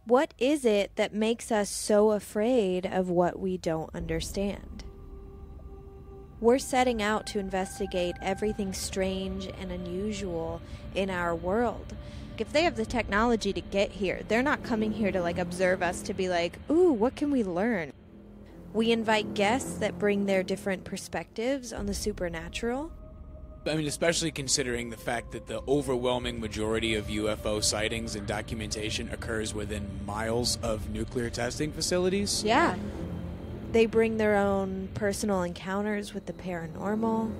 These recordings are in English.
What is it that makes us so afraid of what we don't understand? We're setting out to investigate everything strange and unusual in our world. If they have the technology to get here, they're not coming here to observe us to be like, ooh, what can we learn? We invite guests that bring their different perspectives on the supernatural. I mean, especially considering the fact that the overwhelming majority of UFO sightings and documentation occurs within miles of nuclear testing facilities. Yeah. They bring their own personal encounters with the paranormal. All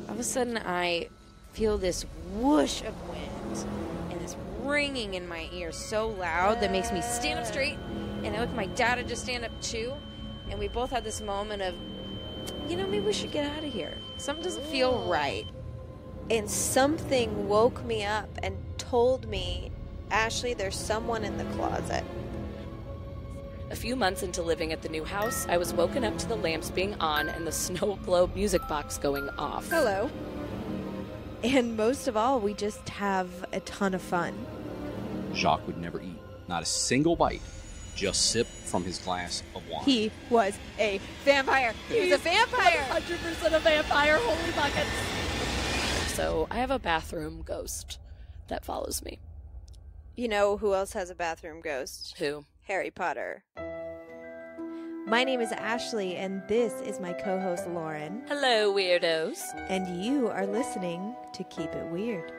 of a sudden, I feel this whoosh of wind and this ringing in my ear so loud that makes me stand up straight. And I look at my dad to just stand up too. And we both had this moment of, maybe we should get out of here. Something doesn't feel right. And something woke me up and told me, Ashley, there's someone in the closet. A few months into living at the new house, I was woken up to the lamps being on and the snow globe music box going off. Hello. And most of all, we just have a ton of fun. Jacques would never eat, not a single bite, just sip from his glass of wine. He was a vampire. He was a vampire. 100% a vampire. Holy buckets. So I have a bathroom ghost that follows me. You know who else has a bathroom ghost? Who? Harry Potter. My name is Ashley, and this is my co-host Lauren. Hello, weirdos. And you are listening to Keep It Weird.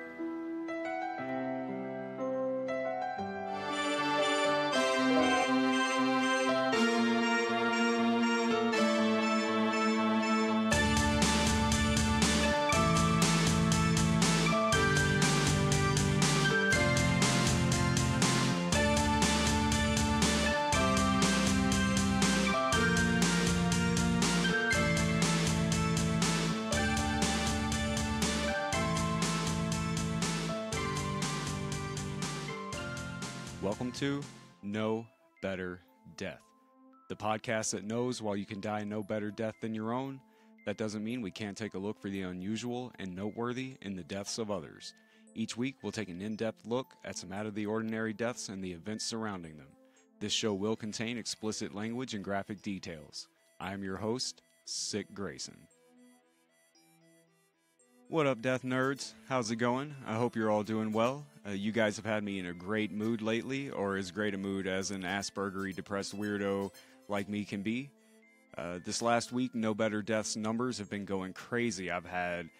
Welcome to No Better Death, the podcast that knows while you can die no better death than your own, that doesn't mean we can't take a look for the unusual and noteworthy in the deaths of others. Each week, we'll take an in-depth look at some out-of-the-ordinary deaths and the events surrounding them. This show will contain explicit language and graphic details. I am your host, Sick Grayson. What up, Death Nerds? How's it going? I hope you're all doing well. You guys have had me in a great mood lately, or as great a mood as an Aspergery depressed weirdo like me can be. This last week, No Better Death's numbers have been going crazy. I've had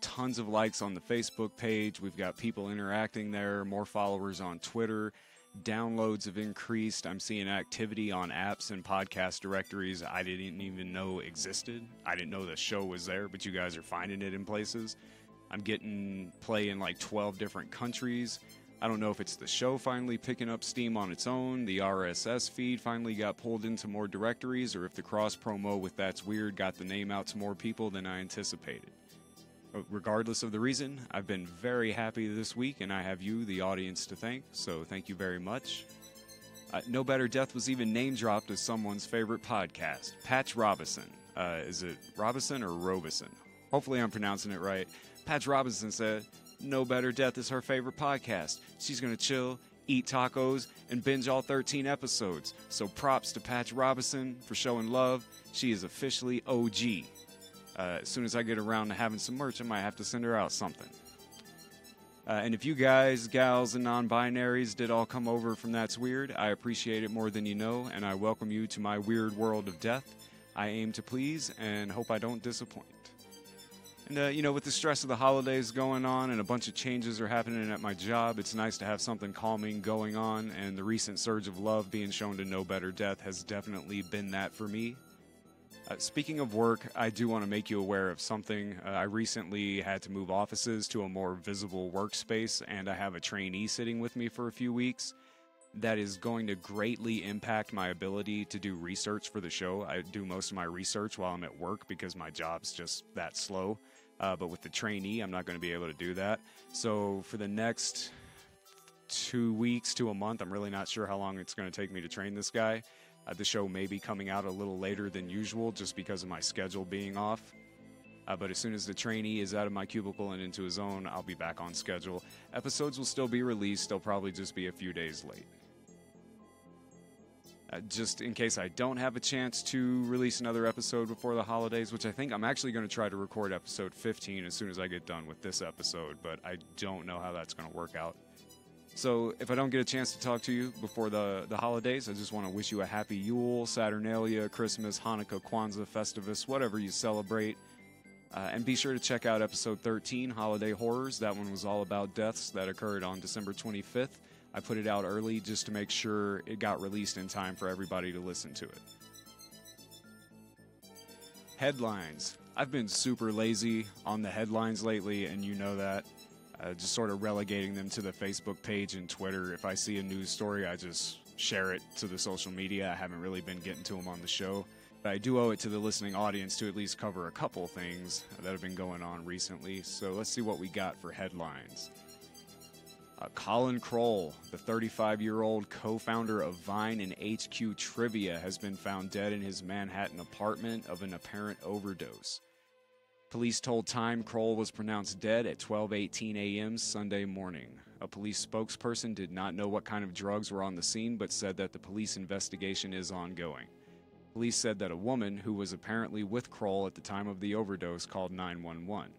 tons of likes on the Facebook page. We've got people interacting there, more followers on Twitter. Downloads have increased. I'm seeing activity on apps and podcast directories I didn't even know existed. I didn't know the show was there, but you guys are finding it in places. I'm getting play in like 12 different countries. I don't know if it's the show finally picking up steam on its own, the RSS feed finally got pulled into more directories, or if the cross-promo with That's Weird got the name out to more people than I anticipated. Regardless of the reason, I've been very happy this week, and I have you, the audience, to thank, so thank you very much. No Better Death was even name-dropped as someone's favorite podcast, Patch Robinson. Is it Robinson or Robison? Hopefully I'm pronouncing it right. Patch Robinson said, No Better Death is her favorite podcast. She's going to chill, eat tacos, and binge all 13 episodes. So props to Patch Robinson for showing love. She is officially OG. As soon as I get around to having some merch, I might have to send her out something. And if you guys, gals, and non-binaries did all come over from That's Weird, I appreciate it more than you know, and I welcome you to my weird world of death. I aim to please and hope I don't disappoint. And, with the stress of the holidays going on and a bunch of changes are happening at my job, it's nice to have something calming going on, and the recent surge of love being shown to No Better Death has definitely been that for me. Speaking of work, I do want to make you aware of something. I recently had to move offices to a more visible workspace, and I have a trainee sitting with me for a few weeks. That is going to greatly impact my ability to do research for the show. I do most of my research while I'm at work because my job's just that slow. But with the trainee, I'm not going to be able to do that. So for the next 2 weeks to a month, I'm really not sure how long it's going to take me to train this guy. The show may be coming out a little later than usual just because of my schedule being off. But as soon as the trainee is out of my cubicle and into his own, I'll be back on schedule. Episodes will still be released. They'll probably just be a few days late. Just in case I don't have a chance to release another episode before the holidays, which I think I'm actually going to try to record episode 15 as soon as I get done with this episode, but I don't know how that's going to work out. So if I don't get a chance to talk to you before the holidays, I just want to wish you a happy Yule, Saturnalia, Christmas, Hanukkah, Kwanzaa, Festivus, whatever you celebrate. And be sure to check out episode 13, Holiday Horrors. That one was all about deaths that occurred on December 25th. I put it out early just to make sure it got released in time for everybody to listen to it. Headlines. I've been super lazy on the headlines lately, and you know that. Just sort of relegating them to the Facebook page and Twitter. If I see a news story, I just share it to the social media. I haven't really been getting to them on the show. But I do owe it to the listening audience to at least cover a couple things that have been going on recently. So let's see what we got for headlines. Colin Kroll, the 35-year-old co-founder of Vine and HQ Trivia, has been found dead in his Manhattan apartment of an apparent overdose. Police told Time Kroll was pronounced dead at 12:18 a.m. Sunday morning. A police spokesperson did not know what kind of drugs were on the scene, but said that the police investigation is ongoing. Police said that a woman who was apparently with Kroll at the time of the overdose called 911.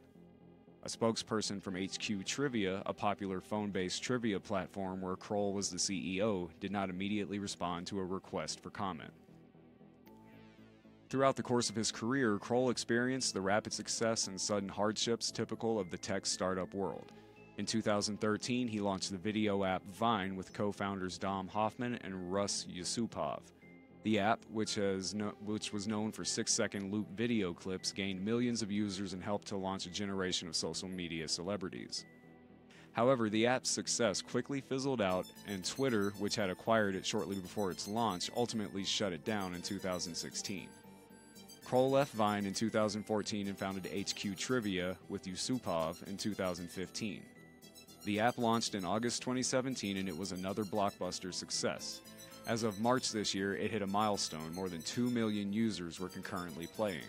A spokesperson from HQ Trivia, a popular phone-based trivia platform where Kroll was the CEO, did not immediately respond to a request for comment. Throughout the course of his career, Kroll experienced the rapid success and sudden hardships typical of the tech startup world. In 2013, he launched the video app Vine with co-founders Dom Hoffman and Russ Yusupov. The app, which was known for 6-second loop video clips, gained millions of users and helped to launch a generation of social media celebrities. However, the app's success quickly fizzled out, and Twitter, which had acquired it shortly before its launch, ultimately shut it down in 2016. Kroll left Vine in 2014 and founded HQ Trivia with Yusupov in 2015. The app launched in August 2017, and it was another blockbuster success. As of March this year, it hit a milestone. More than 2 million users were concurrently playing.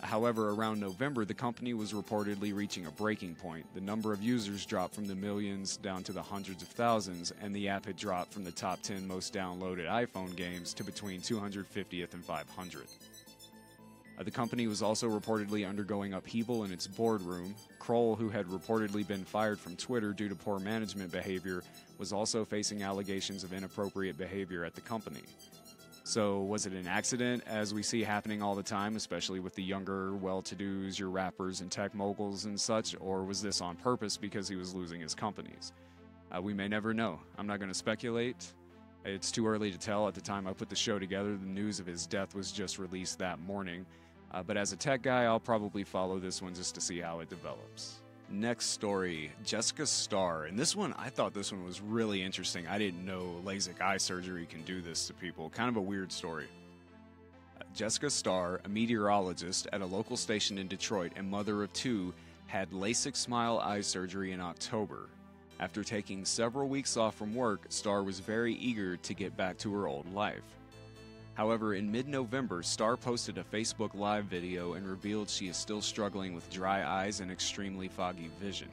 However, around November, the company was reportedly reaching a breaking point. The number of users dropped from the millions down to the hundreds of thousands, and the app had dropped from the top 10 most downloaded iPhone games to between 250th and 500th. The company was also reportedly undergoing upheaval in its boardroom. Kroll, who had reportedly been fired from Twitter due to poor management behavior, was also facing allegations of inappropriate behavior at the company. So, was it an accident, as we see happening all the time, especially with the younger, well-to-dos, your rappers and tech moguls and such, or was this on purpose because he was losing his companies? We may never know. I'm not going to speculate. It's too early to tell. At the time I put the show together, the news of his death was just released that morning. But as a tech guy, I'll probably follow this one just to see how it develops. Next story, Jessica Starr. And this one, I thought this one was really interesting. I didn't know LASIK eye surgery can do this to people. Kind of a weird story. Jessica Starr, a meteorologist at a local station in Detroit and mother of 2, had LASIK smile eye surgery in October. After taking several weeks off from work, Starr was very eager to get back to her old life. However, in mid-November, Starr posted a Facebook Live video and revealed she is still struggling with dry eyes and extremely foggy vision.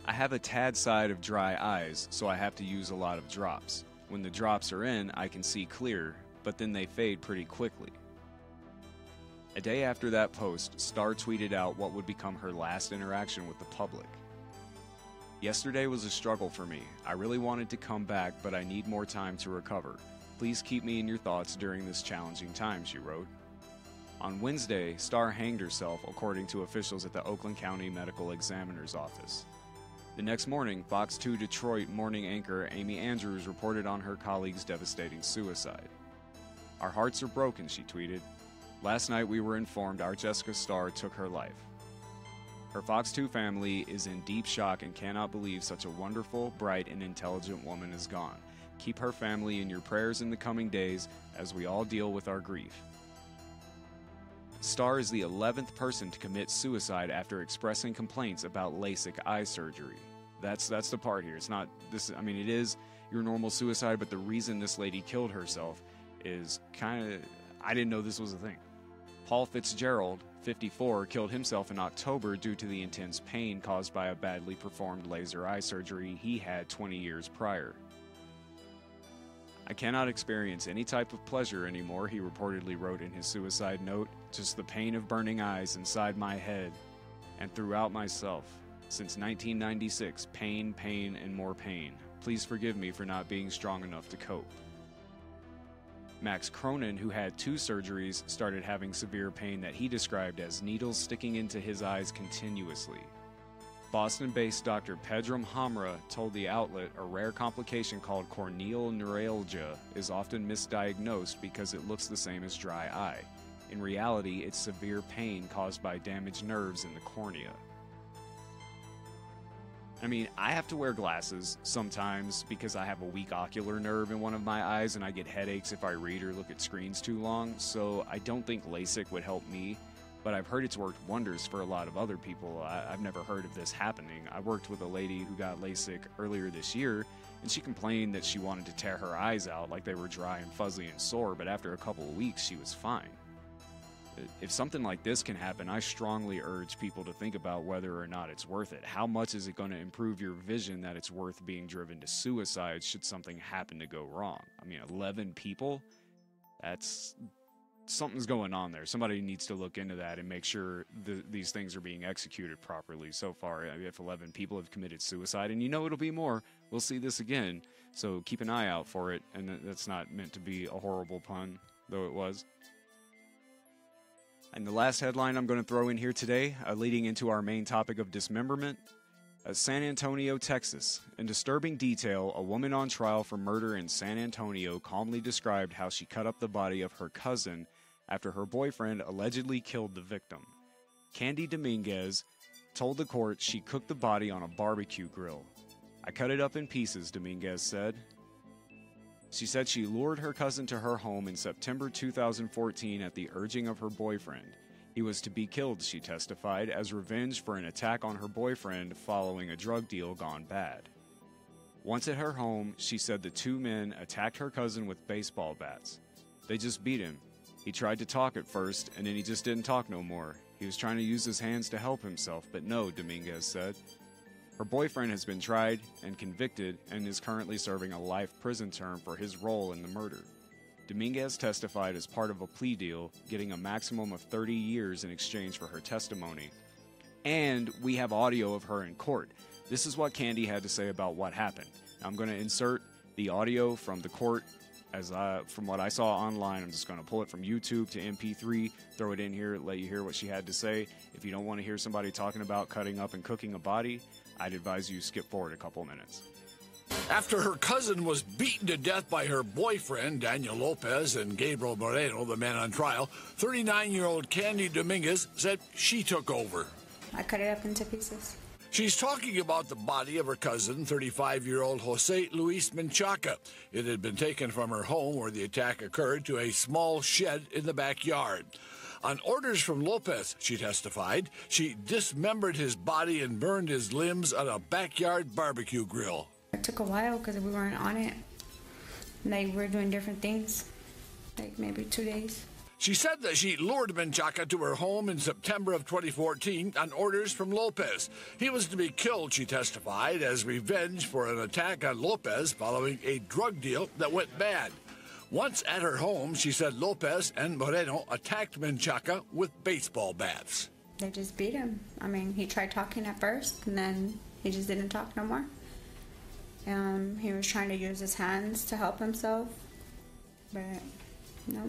I have a tad side of dry eyes, so I have to use a lot of drops. When the drops are in, I can see clear, but then they fade pretty quickly. A day after that post, Starr tweeted out what would become her last interaction with the public. Yesterday was a struggle for me. I really wanted to come back, but I need more time to recover. Please keep me in your thoughts during this challenging time, she wrote. On Wednesday, Starr hanged herself, according to officials at the Oakland County Medical Examiner's Office. The next morning, Fox 2 Detroit morning anchor Amy Andrews reported on her colleague's devastating suicide. Our hearts are broken, she tweeted. Last night we were informed our Jessica Starr took her life. Her Fox 2 family is in deep shock and cannot believe such a wonderful, bright, and intelligent woman is gone. Keep her family in your prayers in the coming days as we all deal with our grief. Starr is the 11th person to commit suicide after expressing complaints about LASIK eye surgery. That's the part here. It's not this. I mean, it is your normal suicide, but the reason this lady killed herself is kind of. I didn't know this was a thing. Paul Fitzgerald, 54, killed himself in October due to the intense pain caused by a badly performed laser eye surgery he had 20 years prior. I cannot experience any type of pleasure anymore, he reportedly wrote in his suicide note. Just the pain of burning eyes inside my head and throughout myself. Since 1996, pain, pain, and more pain. Please forgive me for not being strong enough to cope. Max Cronin, who had 2 surgeries, started having severe pain that he described as needles sticking into his eyes continuously. Boston-based Dr. Pedram Hamra told the outlet a rare complication called corneal neuralgia is often misdiagnosed because it looks the same as dry eye. In reality, it's severe pain caused by damaged nerves in the cornea. I mean, I have to wear glasses sometimes because I have a weak ocular nerve in one of my eyes and I get headaches if I read or look at screens too long, so I don't think LASIK would help me. But I've heard it's worked wonders for a lot of other people. I've never heard of this happening. I worked with a lady who got LASIK earlier this year, and she complained that she wanted to tear her eyes out like they were dry and fuzzy and sore, but after a couple of weeks, she was fine. If something like this can happen, I strongly urge people to think about whether or not it's worth it. How much is it going to improve your vision that it's worth being driven to suicide should something happen to go wrong? I mean, 11 people? That's... Something's going on there. Somebody needs to look into that and make sure these things are being executed properly. So far, if 11 people have committed suicide, and you know it'll be more, we'll see this again. So keep an eye out for it. And that's not meant to be a horrible pun, though it was. And the last headline I'm going to throw in here today, leading into our main topic of dismemberment. San Antonio, Texas. In disturbing detail, a woman on trial for murder in San Antonio calmly described how she cut up the body of her cousin after her boyfriend allegedly killed the victim. Candy Dominguez told the court she cooked the body on a barbecue grill. I cut it up in pieces, Dominguez said. She said she lured her cousin to her home in September 2014 at the urging of her boyfriend. He was to be killed, she testified, as revenge for an attack on her boyfriend following a drug deal gone bad. Once at her home, she said the 2 men attacked her cousin with baseball bats. They just beat him. He tried to talk at first, and then he just didn't talk no more. He was trying to use his hands to help himself, but no, Dominguez said. Her boyfriend has been tried and convicted and is currently serving a life prison term for his role in the murder. Dominguez testified as part of a plea deal, getting a maximum of 30 years in exchange for her testimony. And we have audio of her in court. This is what Candy had to say about what happened. Now, I'm going to insert the audio from the court from what I saw online. I'm just going to pull it from YouTube to MP3, throw it in here, let you hear what she had to say. If you don't want to hear somebody talking about cutting up and cooking a body, I'd advise you skip forward a couple minutes. After her cousin was beaten to death by her boyfriend, Daniel Lopez, and Gabriel Moreno, the man on trial, 39-year-old Candy Dominguez said she took over. I cut it up into pieces. She's talking about the body of her cousin, 35-year-old Jose Luis Menchaca. It had been taken from her home where the attack occurred to a small shed in the backyard. On orders from Lopez, she testified, she dismembered his body and burned his limbs on a backyard barbecue grill. It took a while because we weren't on it. Like, we were doing different things, like maybe 2 days. She said that she lured Menchaca to her home in September of 2014 on orders from Lopez. He was to be killed, she testified, as revenge for an attack on Lopez following a drug deal that went bad. Once at her home, she said Lopez and Moreno attacked Menchaca with baseball bats. They just beat him. I mean, he tried talking at first, and then he just didn't talk no more. He was trying to use his hands to help himself, but no.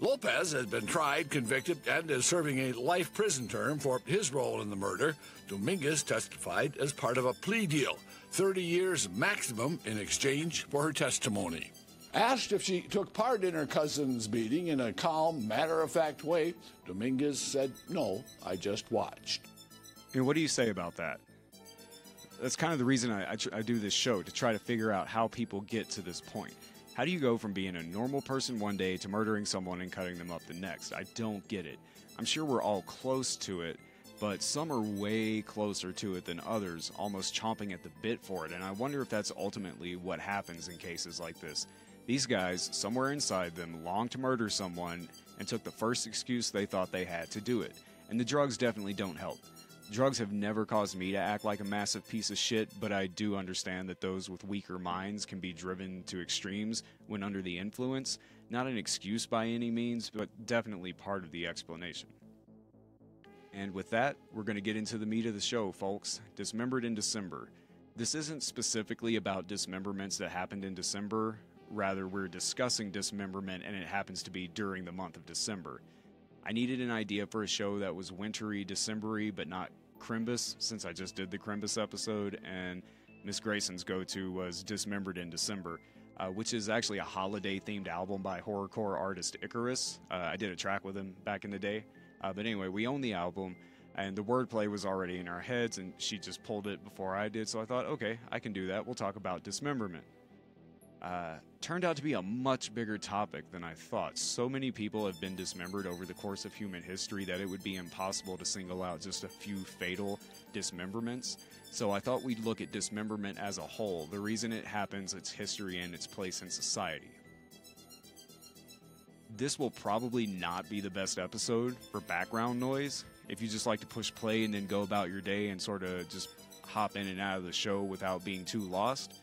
Lopez has been tried, convicted, and is serving a life prison term for his role in the murder. Dominguez testified as part of a plea deal, 30 years maximum in exchange for her testimony. Asked if she took part in her cousin's beating in a calm, matter-of-fact way, Dominguez said, "No, I just watched." And what do you say about that? That's kind of the reason I do this show, to try to figure out how people get to this point. How do you go from being a normal person one day to murdering someone and cutting them up the next? I don't get it. I'm sure we're all close to it, but some are way closer to it than others, almost chomping at the bit for it. And I wonder if that's ultimately what happens in cases like this. These guys, somewhere inside them, longed to murder someone and took the first excuse they thought they had to do it. And the drugs definitely don't help. Drugs have never caused me to act like a massive piece of shit, but I do understand that those with weaker minds can be driven to extremes when under the influence. Not an excuse by any means, but definitely part of the explanation. And with that, we're going to get into the meat of the show, folks. Dismembered in December. This isn't specifically about dismemberments that happened in December. Rather, we're discussing dismemberment, and it happens to be during the month of December. I needed an idea for a show that was wintry, December-y, but not Crimbus, since I just did the Crimbus episode, and Miss Grayson's go-to was Dismembered in December, which is actually a holiday-themed album by horrorcore artist Icarus. I did a track with him back in the day. But anyway, we own the album, and the wordplay was already in our heads, and she just pulled it before I did, so I thought, okay, I can do that. We'll talk about dismemberment. Turned out to be a much bigger topic than I thought. So many people have been dismembered over the course of human history that it would be impossible to single out just a few fatal dismemberments. So I thought we'd look at dismemberment as a whole, the reason it happens, its history, and its place in society. This will probably not be the best episode for background noise. If you just like to push play and then go about your day and sort of just hop in and out of the show without being too lost,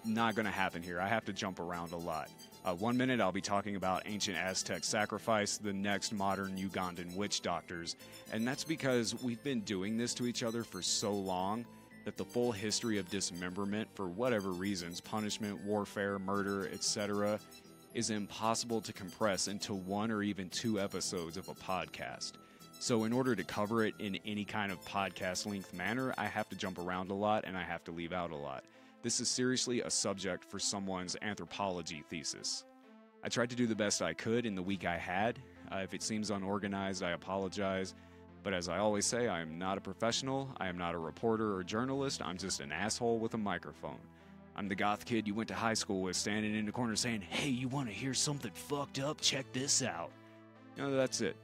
not going to happen here. I have to jump around a lot. 1 minute I'll be talking about ancient Aztec sacrifice, the next modern Ugandan witch doctors, and that's because we've been doing this to each other for so long that the full history of dismemberment, for whatever reasons, punishment, warfare, murder, etc., is impossible to compress into 1 or even 2 episodes of a podcast. So in order to cover it in any kind of podcast-length manner, I have to jump around a lot and I have to leave out a lot. This is seriously a subject for someone's anthropology thesis. I tried to do the best I could in the week I had. If it seems unorganized, I apologize. But as I always say, I am not a professional, I am not a reporter or journalist, I'm just an asshole with a microphone. I'm the goth kid you went to high school with, standing in the corner saying, "Hey, you want to hear something fucked up? Check this out." That's it.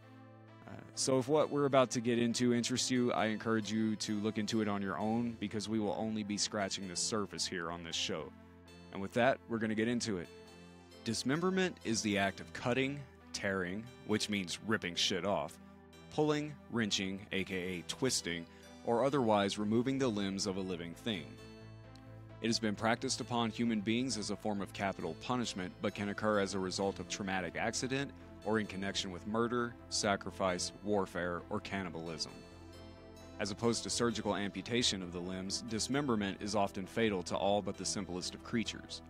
So if what we're about to get into interests you, I encourage you to look into it on your own, because we will only be scratching the surface here on this show. And with that, we're going to get into it. Dismemberment is the act of cutting, tearing, which means ripping shit off, pulling, wrenching, aka twisting, or otherwise removing the limbs of a living thing. It has been practiced upon human beings as a form of capital punishment, but can occur as a result of traumatic accident or in connection with murder, sacrifice, warfare, or cannibalism. As opposed to surgical amputation of the limbs, dismemberment is often fatal to all but the simplest of creatures.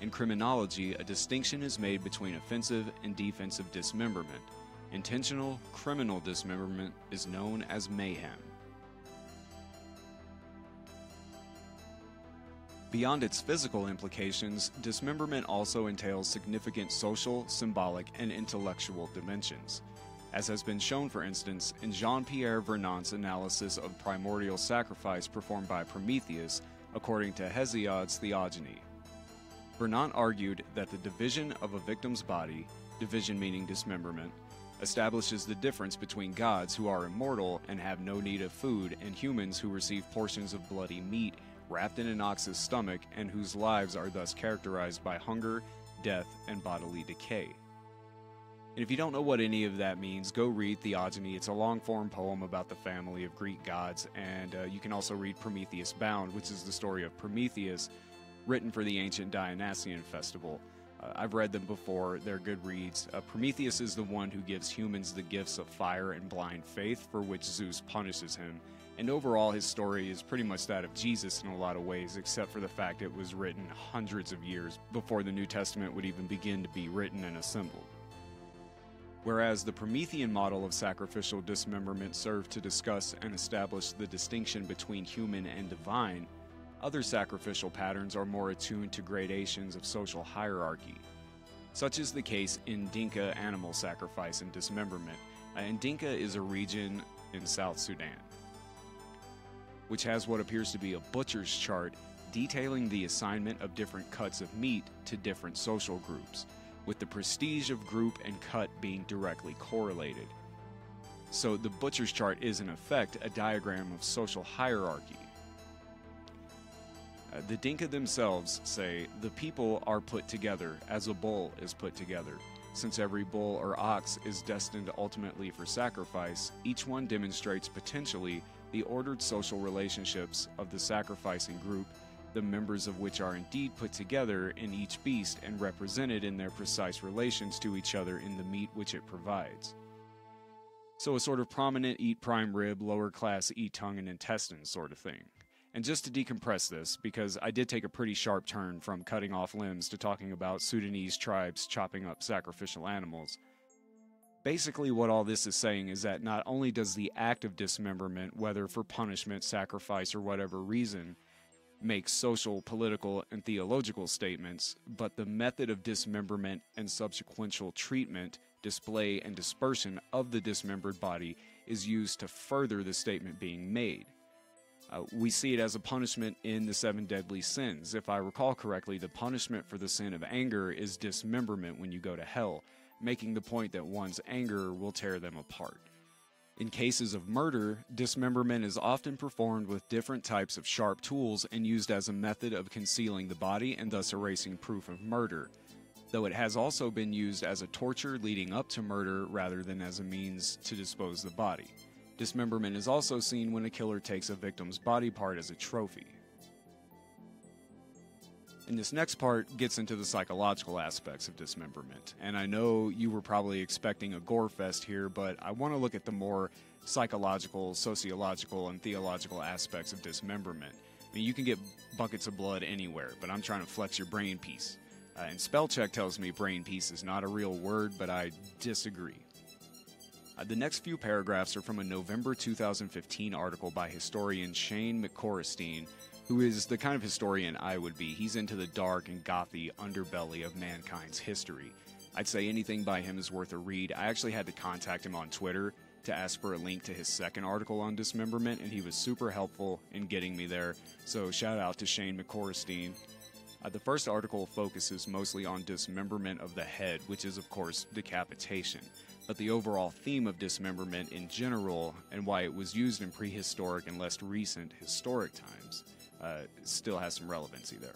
In criminology, a distinction is made between offensive and defensive dismemberment. Intentional criminal dismemberment is known as mayhem. Beyond its physical implications, dismemberment also entails significant social, symbolic, and intellectual dimensions, as has been shown, for instance, in Jean-Pierre Vernant's analysis of primordial sacrifice performed by Prometheus, according to Hesiod's Theogony. Vernant argued that the division of a victim's body, division meaning dismemberment, establishes the difference between gods who are immortal and have no need of food and humans who receive portions of bloody meat wrapped in an ox's stomach and whose lives are thus characterized by hunger, death, and bodily decay. And if you don't know what any of that means, go read Theogony. It's a long-form poem about the family of Greek gods, and you can also read Prometheus Bound, which is the story of Prometheus, written for the ancient Dionysian festival. I've read them before, they're good reads. Prometheus is the one who gives humans the gifts of fire and blind faith, for which Zeus punishes him. And overall, his story is pretty much that of Jesus in a lot of ways, except for the fact it was written hundreds of years before the New Testament would even begin to be written and assembled. Whereas the Promethean model of sacrificial dismemberment served to discuss and establish the distinction between human and divine, other sacrificial patterns are more attuned to gradations of social hierarchy. Such is the case in Dinka animal sacrifice and dismemberment. And Dinka is a region in South Sudan, which has what appears to be a butcher's chart detailing the assignment of different cuts of meat to different social groups, with the prestige of group and cut being directly correlated. So the butcher's chart is in effect a diagram of social hierarchy. The Dinka themselves say, "The people are put together as a bull is put together. Since every bull or ox is destined ultimately for sacrifice, each one demonstrates potentially the ordered social relationships of the sacrificing group, the members of which are indeed put together in each beast and represented in their precise relations to each other in the meat which it provides. So a sort of prominent eat prime rib, lower class eat tongue and intestines sort of thing. And just to decompress this, because I did take a pretty sharp turn from cutting off limbs to talking about Sudanese tribes chopping up sacrificial animals, basically what all this is saying is that not only does the act of dismemberment, whether for punishment, sacrifice, or whatever reason, make social, political, and theological statements, but the method of dismemberment and subsequential treatment, display, and dispersion of the dismembered body is used to further the statement being made. We see it as a punishment in the 7 deadly sins. If I recall correctly, the punishment for the sin of anger is dismemberment when you go to hell, making the point that one's anger will tear them apart. In cases of murder, dismemberment is often performed with different types of sharp tools and used as a method of concealing the body and thus erasing proof of murder, though it has also been used as a torture leading up to murder rather than as a means to dispose the body. Dismemberment is also seen when a killer takes a victim's body part as a trophy. And this next part gets into the psychological aspects of dismemberment. And I know you were probably expecting a gore fest here, but I want to look at the more psychological, sociological, and theological aspects of dismemberment. I mean, you can get buckets of blood anywhere, but I'm trying to flex your brain piece. And spell check tells me brain piece is not a real word, but I disagree. The next few paragraphs are from a November 2015 article by historian Shane McCorristine, who is the kind of historian I would be. He's into the dark and gothy underbelly of mankind's history. I'd say anything by him is worth a read. I actually had to contact him on Twitter to ask for a link to his second article on dismemberment, and he was super helpful in getting me there, so shout out to Shane McCorristine. The first article focuses mostly on dismemberment of the head, which is of course decapitation. But the overall theme of dismemberment in general, and why it was used in prehistoric and less recent historic times, still has some relevancy there.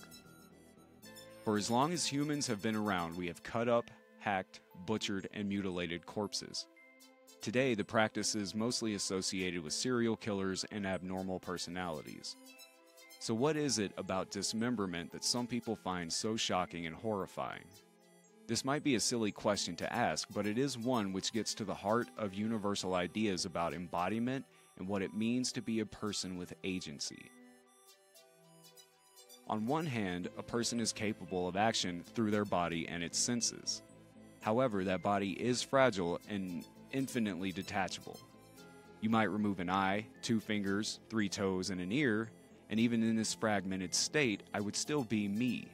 For as long as humans have been around, we have cut up, hacked, butchered, and mutilated corpses. Today, the practice is mostly associated with serial killers and abnormal personalities. So what is it about dismemberment that some people find so shocking and horrifying? This might be a silly question to ask, but it is one which gets to the heart of universal ideas about embodiment and what it means to be a person with agency. On one hand, a person is capable of action through their body and its senses. However, that body is fragile and infinitely detachable. You might remove an eye, 2 fingers, 3 toes, and an ear, and even in this fragmented state, I would still be me.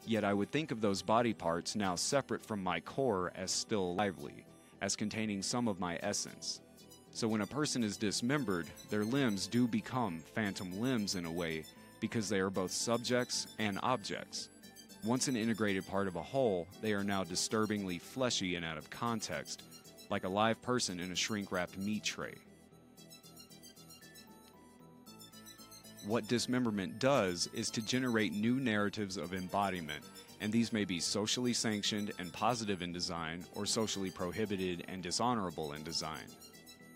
Yet I would think of those body parts now separate from my core as still lively, as containing some of my essence. So when a person is dismembered, their limbs do become phantom limbs in a way, because they are both subjects and objects. Once an integrated part of a whole, they are now disturbingly fleshy and out of context, like a live person in a shrink-wrapped meat tray. What dismemberment does is to generate new narratives of embodiment, and these may be socially sanctioned and positive in design, or socially prohibited and dishonorable in design.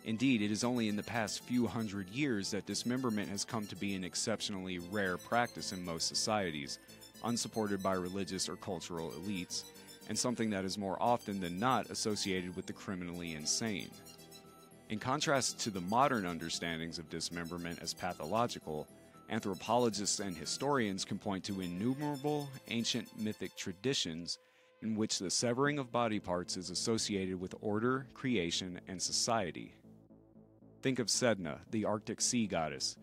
Indeed, it is only in the past few hundred years that dismemberment has come to be an exceptionally rare practice in most societies, unsupported by religious or cultural elites, and something that is more often than not associated with the criminally insane. In contrast to the modern understandings of dismemberment as pathological, anthropologists and historians can point to innumerable ancient mythic traditions in which the severing of body parts is associated with order, creation, and society. Think of Sedna, the Arctic sea goddess,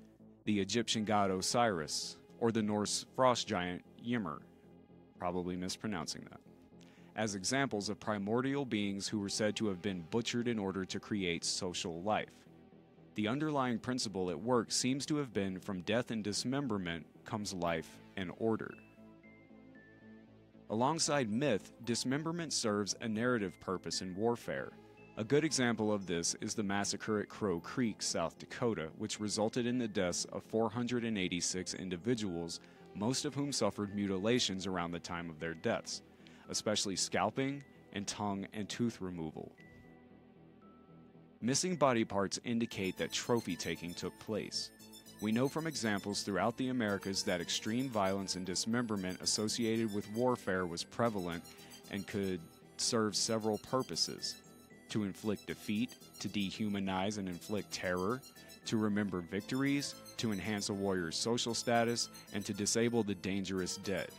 the Egyptian god Osiris, or the Norse frost giant Ymir, probably mispronouncing that, as examples of primordial beings who were said to have been butchered in order to create social life. The underlying principle at work seems to have been from death and dismemberment comes life and order. Alongside myth, dismemberment serves a narrative purpose in warfare. A good example of this is the massacre at Crow Creek, South Dakota, which resulted in the deaths of 486 individuals, most of whom suffered mutilations around the time of their deaths, especially scalping and tongue and tooth removal. Missing body parts indicate that trophy taking took place. We know from examples throughout the Americas that extreme violence and dismemberment associated with warfare was prevalent and could serve several purposes: to inflict defeat, to dehumanize and inflict terror, to remember victories, to enhance a warrior's social status, and to disable the dangerous dead.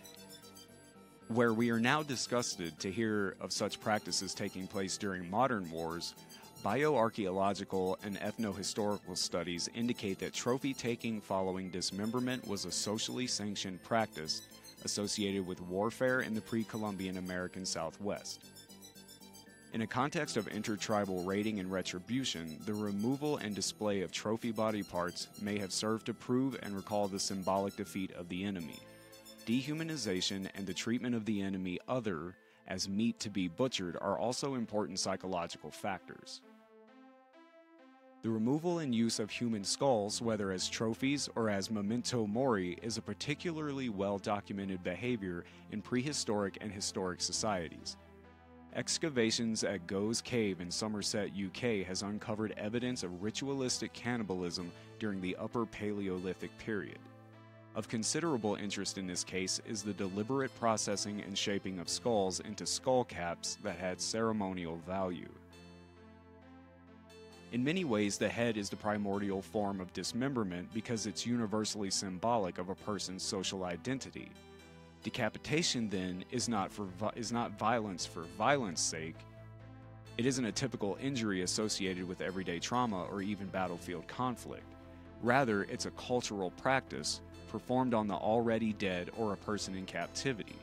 Where we are now disgusted to hear of such practices taking place during modern wars, bioarchaeological and ethnohistorical studies indicate that trophy taking following dismemberment was a socially sanctioned practice associated with warfare in the pre-Columbian American Southwest. In a context of intertribal raiding and retribution, the removal and display of trophy body parts may have served to prove and recall the symbolic defeat of the enemy. Dehumanization and the treatment of the enemy other as meat to be butchered are also important psychological factors. The removal and use of human skulls, whether as trophies or as memento mori, is a particularly well-documented behavior in prehistoric and historic societies. Excavations at Goes Cave in Somerset, UK has uncovered evidence of ritualistic cannibalism during the Upper Paleolithic period. Of considerable interest in this case is the deliberate processing and shaping of skulls into skull caps that had ceremonial value. In many ways, the head is the primordial form of dismemberment because it's universally symbolic of a person's social identity. Decapitation, then, is not violence for violence sake. It isn't a typical injury associated with everyday trauma or even battlefield conflict. Rather, it's a cultural practice performed on the already dead or a person in captivity.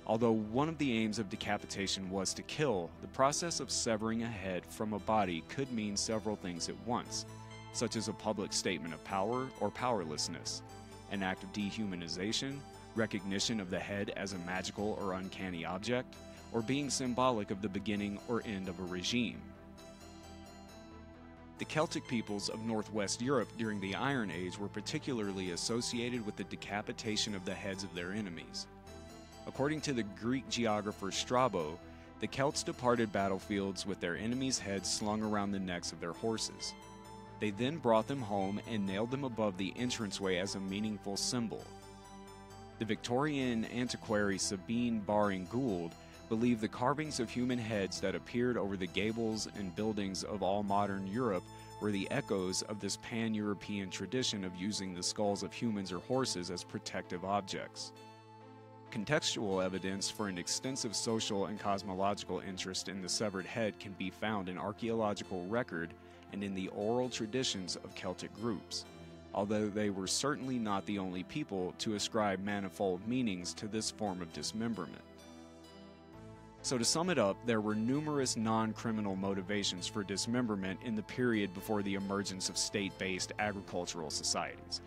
Although one of the aims of decapitation was to kill, the process of severing a head from a body could mean several things at once, such as a public statement of power or powerlessness, an act of dehumanization, recognition of the head as a magical or uncanny object, or being symbolic of the beginning or end of a regime. The Celtic peoples of Northwest Europe during the Iron Age were particularly associated with the decapitation of the heads of their enemies. According to the Greek geographer Strabo, the Celts departed battlefields with their enemies' heads slung around the necks of their horses. They then brought them home and nailed them above the entranceway as a meaningful symbol. The Victorian antiquary Sabine Baring-Gould believed the carvings of human heads that appeared over the gables and buildings of all modern Europe were the echoes of this pan-European tradition of using the skulls of humans or horses as protective objects. Contextual evidence for an extensive social and cosmological interest in the severed head can be found in archaeological record and in the oral traditions of Celtic groups, although they were certainly not the only people to ascribe manifold meanings to this form of dismemberment. So to sum it up, there were numerous non-criminal motivations for dismemberment in the period before the emergence of state-based agricultural societies,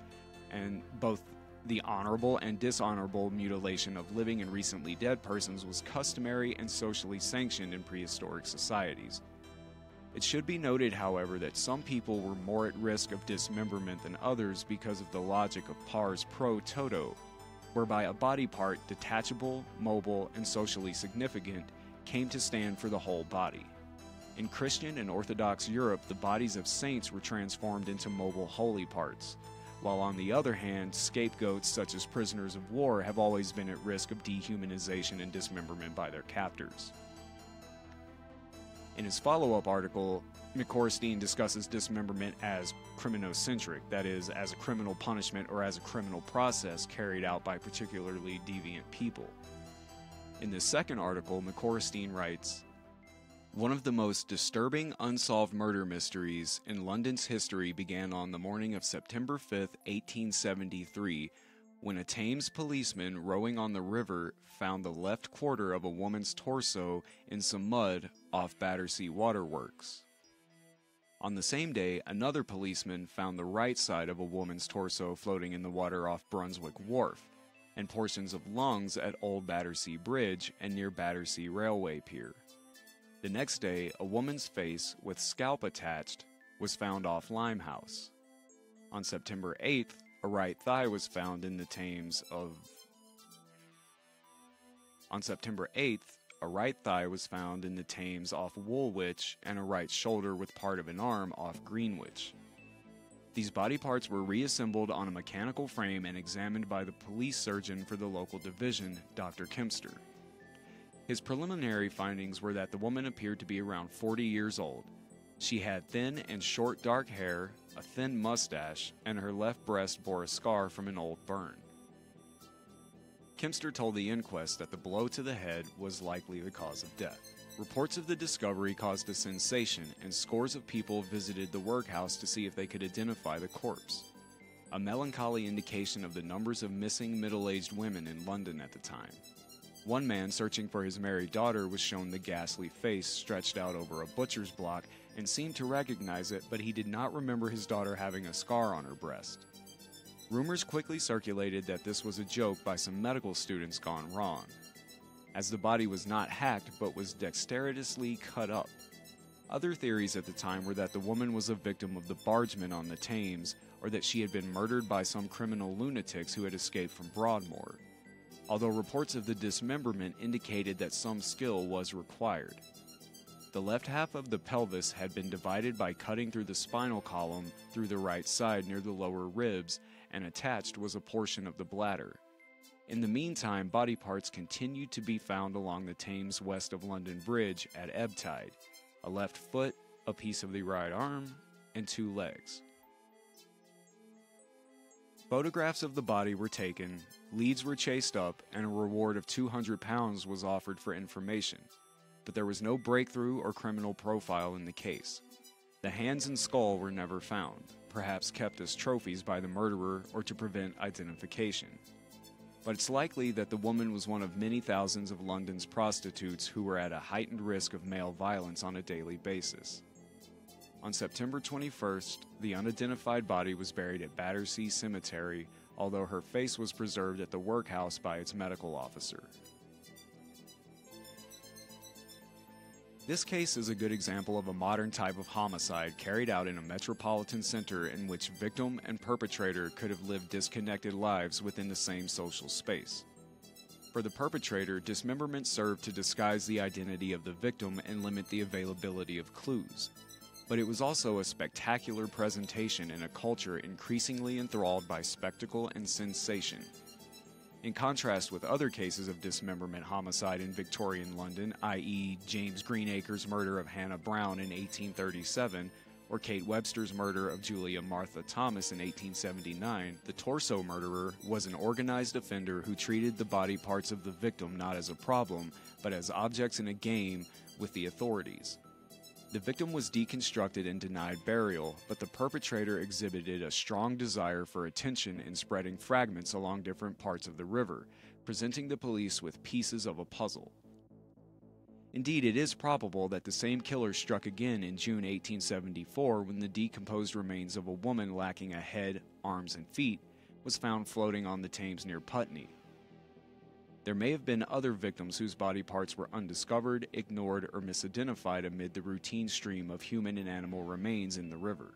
and both the honorable and dishonorable mutilation of living and recently dead persons was customary and socially sanctioned in prehistoric societies. It should be noted, however, that some people were more at risk of dismemberment than others because of the logic of pars pro toto, whereby a body part, detachable, mobile, and socially significant, came to stand for the whole body. In Christian and Orthodox Europe, the bodies of saints were transformed into mobile holy parts, while on the other hand, scapegoats such as prisoners of war have always been at risk of dehumanization and dismemberment by their captors. In his follow-up article, McCorstein discusses dismemberment as criminocentric, that is, as a criminal punishment or as a criminal process carried out by particularly deviant people. In this second article, McCorstein writes, "One of the most disturbing unsolved murder mysteries in London's history began on the morning of September 5, 1873, when a Thames policeman rowing on the river found the left quarter of a woman's torso in some mud off Battersea Waterworks. On the same day, another policeman found the right side of a woman's torso floating in the water off Brunswick Wharf, and portions of lungs at Old Battersea Bridge and near Battersea Railway Pier. The next day, a woman's face with scalp attached was found off Limehouse. On September 8th, a right thigh was found in the Thames of... On September 8th, a right thigh was found in the Thames off Woolwich, and a right shoulder with part of an arm off Greenwich. These body parts were reassembled on a mechanical frame and examined by the police surgeon for the local division, Dr. Kempster. His preliminary findings were that the woman appeared to be around 40 years old. She had thin and short dark hair, a thin mustache, and her left breast bore a scar from an old burn. Kempster told the inquest that the blow to the head was likely the cause of death. Reports of the discovery caused a sensation, and scores of people visited the workhouse to see if they could identify the corpse. A melancholy indication of the numbers of missing middle-aged women in London at the time. One man searching for his married daughter was shown the ghastly face stretched out over a butcher's block and seemed to recognize it, but he did not remember his daughter having a scar on her breast. Rumors quickly circulated that this was a joke by some medical students gone wrong, as the body was not hacked but was dexterously cut up. Other theories at the time were that the woman was a victim of the bargemen on the Thames, or that she had been murdered by some criminal lunatics who had escaped from Broadmoor, although reports of the dismemberment indicated that some skill was required. The left half of the pelvis had been divided by cutting through the spinal column through the right side near the lower ribs, and attached was a portion of the bladder. In the meantime, body parts continued to be found along the Thames west of London Bridge at ebb tide: a left foot, a piece of the right arm, and 2 legs. Photographs of the body were taken, leads were chased up, and a reward of £200 was offered for information, but there was no breakthrough or criminal profile in the case. The hands and skull were never found, perhaps kept as trophies by the murderer or to prevent identification. But it's likely that the woman was one of many thousands of London's prostitutes who were at a heightened risk of male violence on a daily basis. On September 21st, the unidentified body was buried at Battersea Cemetery, although her face was preserved at the workhouse by its medical officer. This case is a good example of a modern type of homicide carried out in a metropolitan center in which victim and perpetrator could have lived disconnected lives within the same social space. For the perpetrator, dismemberment served to disguise the identity of the victim and limit the availability of clues. But it was also a spectacular presentation in a culture increasingly enthralled by spectacle and sensation. In contrast with other cases of dismemberment homicide in Victorian London, i.e. James Greenacre's murder of Hannah Brown in 1837, or Kate Webster's murder of Julia Martha Thomas in 1879, the torso murderer was an organized offender who treated the body parts of the victim not as a problem, but as objects in a game with the authorities. The victim was deconstructed and denied burial, but the perpetrator exhibited a strong desire for attention in spreading fragments along different parts of the river, presenting the police with pieces of a puzzle. Indeed, it is probable that the same killer struck again in June 1874 when the decomposed remains of a woman lacking a head, arms, and feet was found floating on the Thames near Putney. There may have been other victims whose body parts were undiscovered, ignored, or misidentified amid the routine stream of human and animal remains in the river.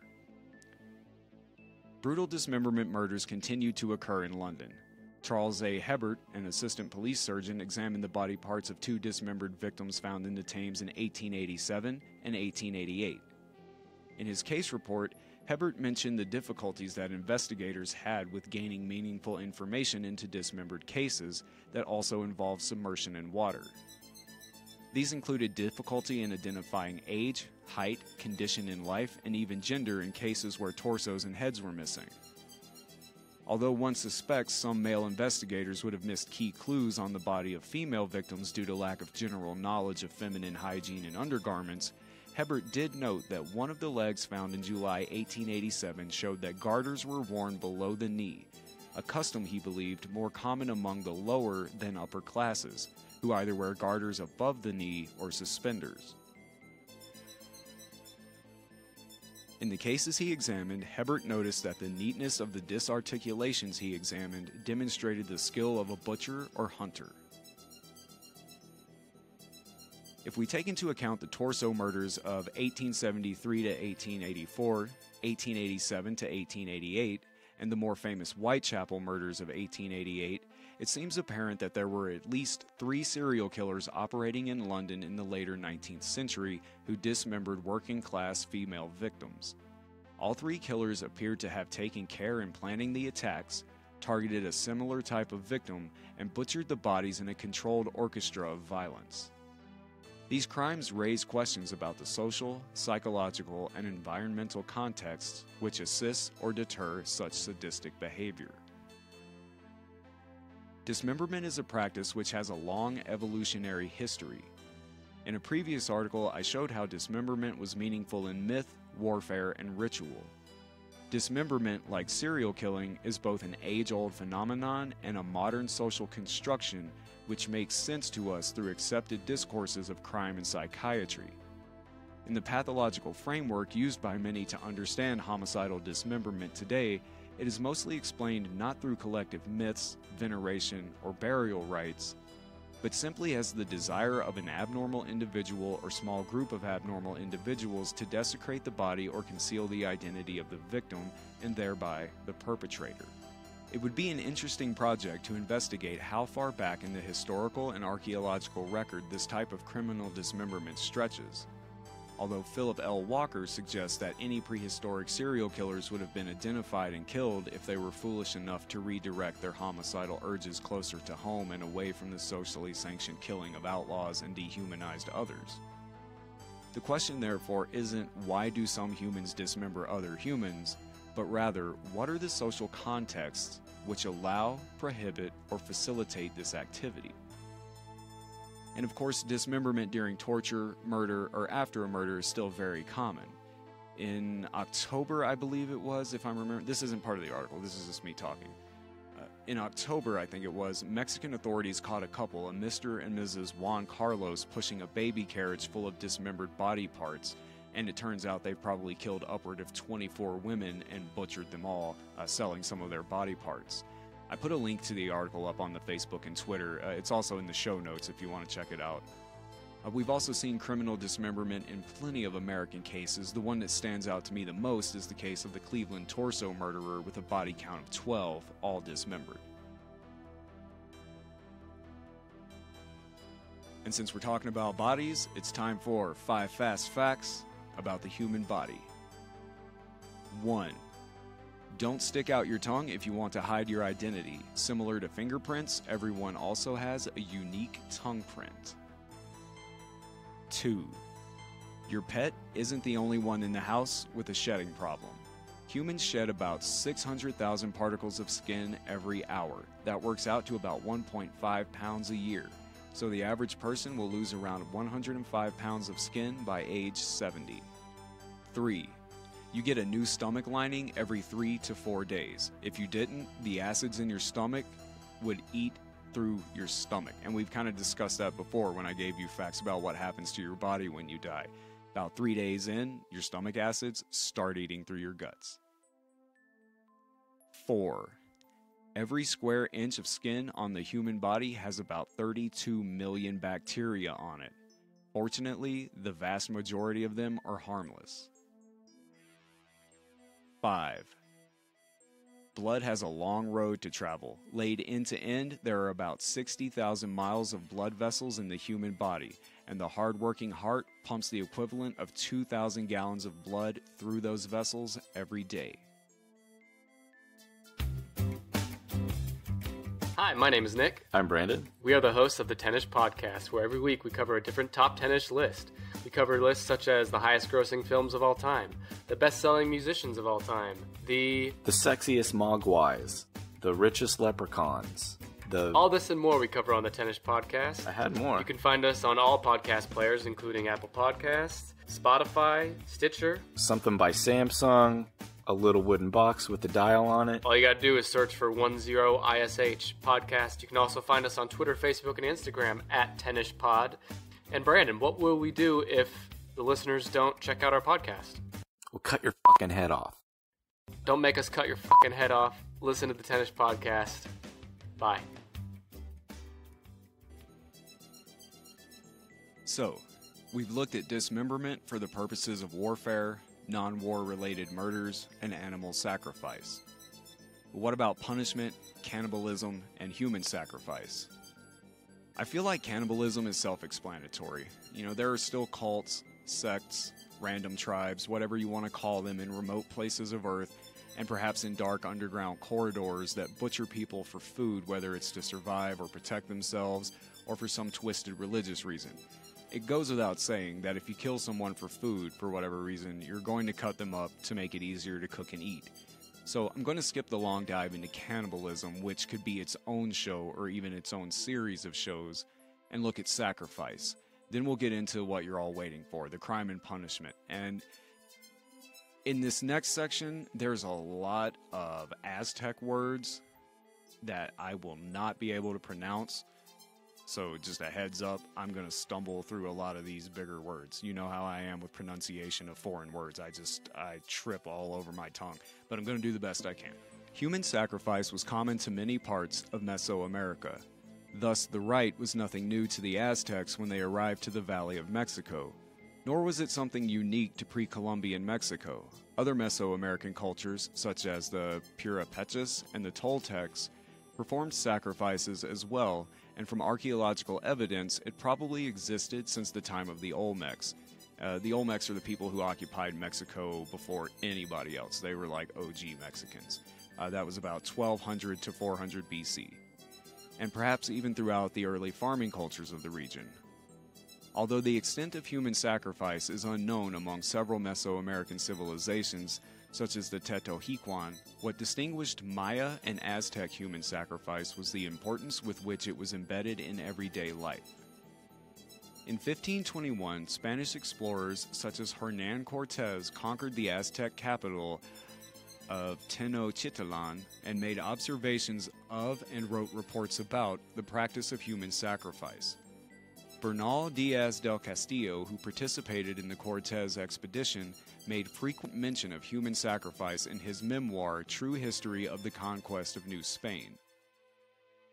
Brutal dismemberment murders continued to occur in London. Charles A. Hebert, an assistant police surgeon, examined the body parts of 2 dismembered victims found in the Thames in 1887 and 1888. In his case report, Hebert mentioned the difficulties that investigators had with gaining meaningful information into dismembered cases that also involved submersion in water. These included difficulty in identifying age, height, condition in life, and even gender in cases where torsos and heads were missing. Although one suspects some male investigators would have missed key clues on the body of female victims due to lack of general knowledge of feminine hygiene and undergarments, Hebert did note that one of the legs found in July 1887 showed that garters were worn below the knee, a custom he believed more common among the lower than upper classes, who either wear garters above the knee or suspenders. In the cases he examined, Hebert noticed that the neatness of the disarticulations he examined demonstrated the skill of a butcher or hunter. If we take into account the torso murders of 1873 to 1884, 1887 to 1888, and the more famous Whitechapel murders of 1888, it seems apparent that there were at least 3 serial killers operating in London in the later 19th century who dismembered working-class female victims. All 3 killers appeared to have taken care in planning the attacks, targeted a similar type of victim, and butchered the bodies in a controlled orchestra of violence. These crimes raise questions about the social, psychological, and environmental contexts which assist or deter such sadistic behavior. Dismemberment is a practice which has a long evolutionary history. In a previous article, I showed how dismemberment was meaningful in myth, warfare, and ritual. Dismemberment, like serial killing, is both an age-old phenomenon and a modern social construction which makes sense to us through accepted discourses of crime and psychiatry. In the pathological framework used by many to understand homicidal dismemberment today, it is mostly explained not through collective myths, veneration, or burial rites, but simply as the desire of an abnormal individual or small group of abnormal individuals to desecrate the body or conceal the identity of the victim and thereby the perpetrator. It would be an interesting project to investigate how far back in the historical and archaeological record this type of criminal dismemberment stretches. Although Philip L. Walker suggests that any prehistoric serial killers would have been identified and killed if they were foolish enough to redirect their homicidal urges closer to home and away from the socially sanctioned killing of outlaws and dehumanized others. The question, therefore, isn't why do some humans dismember other humans, but rather, what are the social contexts which allow, prohibit, or facilitate this activity? And of course, dismemberment during torture, murder, or after a murder is still very common. In October, I believe it was, if I'm remembering, this isn't part of the article, this is just me talking. In October, I think it was, Mexican authorities caught a couple, a Mr. and Mrs. Juan Carlos, pushing a baby carriage full of dismembered body parts, and it turns out they've probably killed upward of 24 women and butchered them all, selling some of their body parts. I put a link to the article up on the Facebook and Twitter. It's also in the show notes if you want to check it out. We've also seen criminal dismemberment in plenty of American cases. The one that stands out to me the most is the case of the Cleveland torso murderer with a body count of 12, all dismembered. And since we're talking about bodies, it's time for 5 fast facts about the human body. 1. Don't stick out your tongue if you want to hide your identity. Similar to fingerprints, everyone also has a unique tongue print. 2. Your pet isn't the only one in the house with a shedding problem. Humans shed about 600,000 particles of skin every hour. That works out to about 1.5 pounds a year. So the average person will lose around 105 pounds of skin by age 70. 3. You get a new stomach lining every 3 to 4 days. If you didn't, the acids in your stomach would eat through your stomach. And we've kind of discussed that before when I gave you facts about what happens to your body when you die. About 3 days in, your stomach acids start eating through your guts. 4. Every square inch of skin on the human body has about 32 million bacteria on it. Fortunately, the vast majority of them are harmless. 5. Blood has a long road to travel. Laid end to end, there are about 60,000 miles of blood vessels in the human body, and the hard-working heart pumps the equivalent of 2,000 gallons of blood through those vessels every day. Hi, my name is Nick. I'm Brandon. We are the hosts of the Tennis Podcast, where every week we cover a different top 10-ish list. We cover lists such as the highest-grossing films of all time, the best-selling musicians of all time, the sexiest mogwais, the richest leprechauns, all this and more we cover on the Tennis Podcast. I had more. You can find us on all podcast players, including Apple Podcasts, Spotify, Stitcher. Something by Samsung, a little wooden box with a dial on it. All you gotta do is search for 10ISH Podcast. You can also find us on Twitter, Facebook, and Instagram at TennishPod. And Brandon, what will we do if the listeners don't check out our podcast? We'll cut your fucking head off. Don't make us cut your fucking head off. Listen to the Tennis Podcast. Bye. So, we've looked at dismemberment for the purposes of warfare, non-war related murders, and animal sacrifice. But what about punishment, cannibalism and human sacrifice. I feel like cannibalism is self-explanatory. There are still cults, sects, random tribes, whatever you want to call them, in remote places of Earth, and perhaps in dark underground corridors that butcher people for food, whether it's to survive or protect themselves, or for some twisted religious reason. It goes without saying that if you kill someone for food, for whatever reason, you're going to cut them up to make it easier to cook and eat. So I'm going to skip the long dive into cannibalism, which could be its own show or even its own series of shows, and look at sacrifice. Then we'll get into what you're all waiting for, the crime and punishment. And in this next section, there's a lot of Aztec words that I will not be able to pronounce. So just a heads up, I'm going to stumble through a lot of these bigger words. You know how I am with pronunciation of foreign words. I trip all over my tongue, but I'm going to do the best I can. Human sacrifice was common to many parts of Mesoamerica. Thus, the rite was nothing new to the Aztecs when they arrived to the Valley of Mexico. Nor was it something unique to pre-Columbian Mexico. Other Mesoamerican cultures, such as the Purapechas and the Toltecs, performed sacrifices as well, and from archaeological evidence, it probably existed since the time of the Olmecs. The Olmecs are the people who occupied Mexico before anybody else. They were like OG Mexicans. That was about 1200 to 400 BC. And perhaps even throughout the early farming cultures of the region. Although the extent of human sacrifice is unknown among several Mesoamerican civilizations, such as the Teotihuacan, what distinguished Maya and Aztec human sacrifice was the importance with which it was embedded in everyday life. In 1521, Spanish explorers such as Hernán Cortés conquered the Aztec capital of Tenochtitlan and made observations of and wrote reports about the practice of human sacrifice. Bernal Diaz del Castillo, who participated in the Cortés expedition, made frequent mention of human sacrifice in his memoir, True History of the Conquest of New Spain.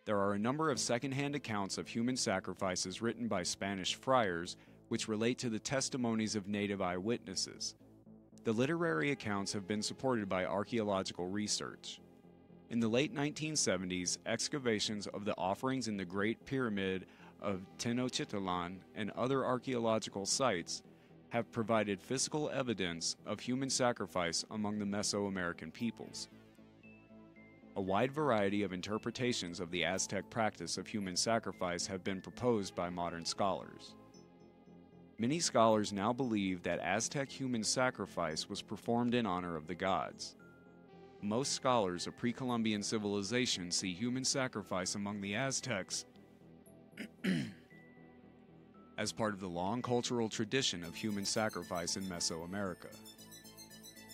There are a number of second-hand accounts of human sacrifices written by Spanish friars, which relate to the testimonies of native eyewitnesses. The literary accounts have been supported by archaeological research. In the late 1970s, excavations of the offerings in the Great Pyramid of Tenochtitlan and other archaeological sites have provided physical evidence of human sacrifice among the Mesoamerican peoples. A wide variety of interpretations of the Aztec practice of human sacrifice have been proposed by modern scholars. Many scholars now believe that Aztec human sacrifice was performed in honor of the gods. Most scholars of pre-Columbian civilization see human sacrifice among the Aztecs as part of the long cultural tradition of human sacrifice in Mesoamerica.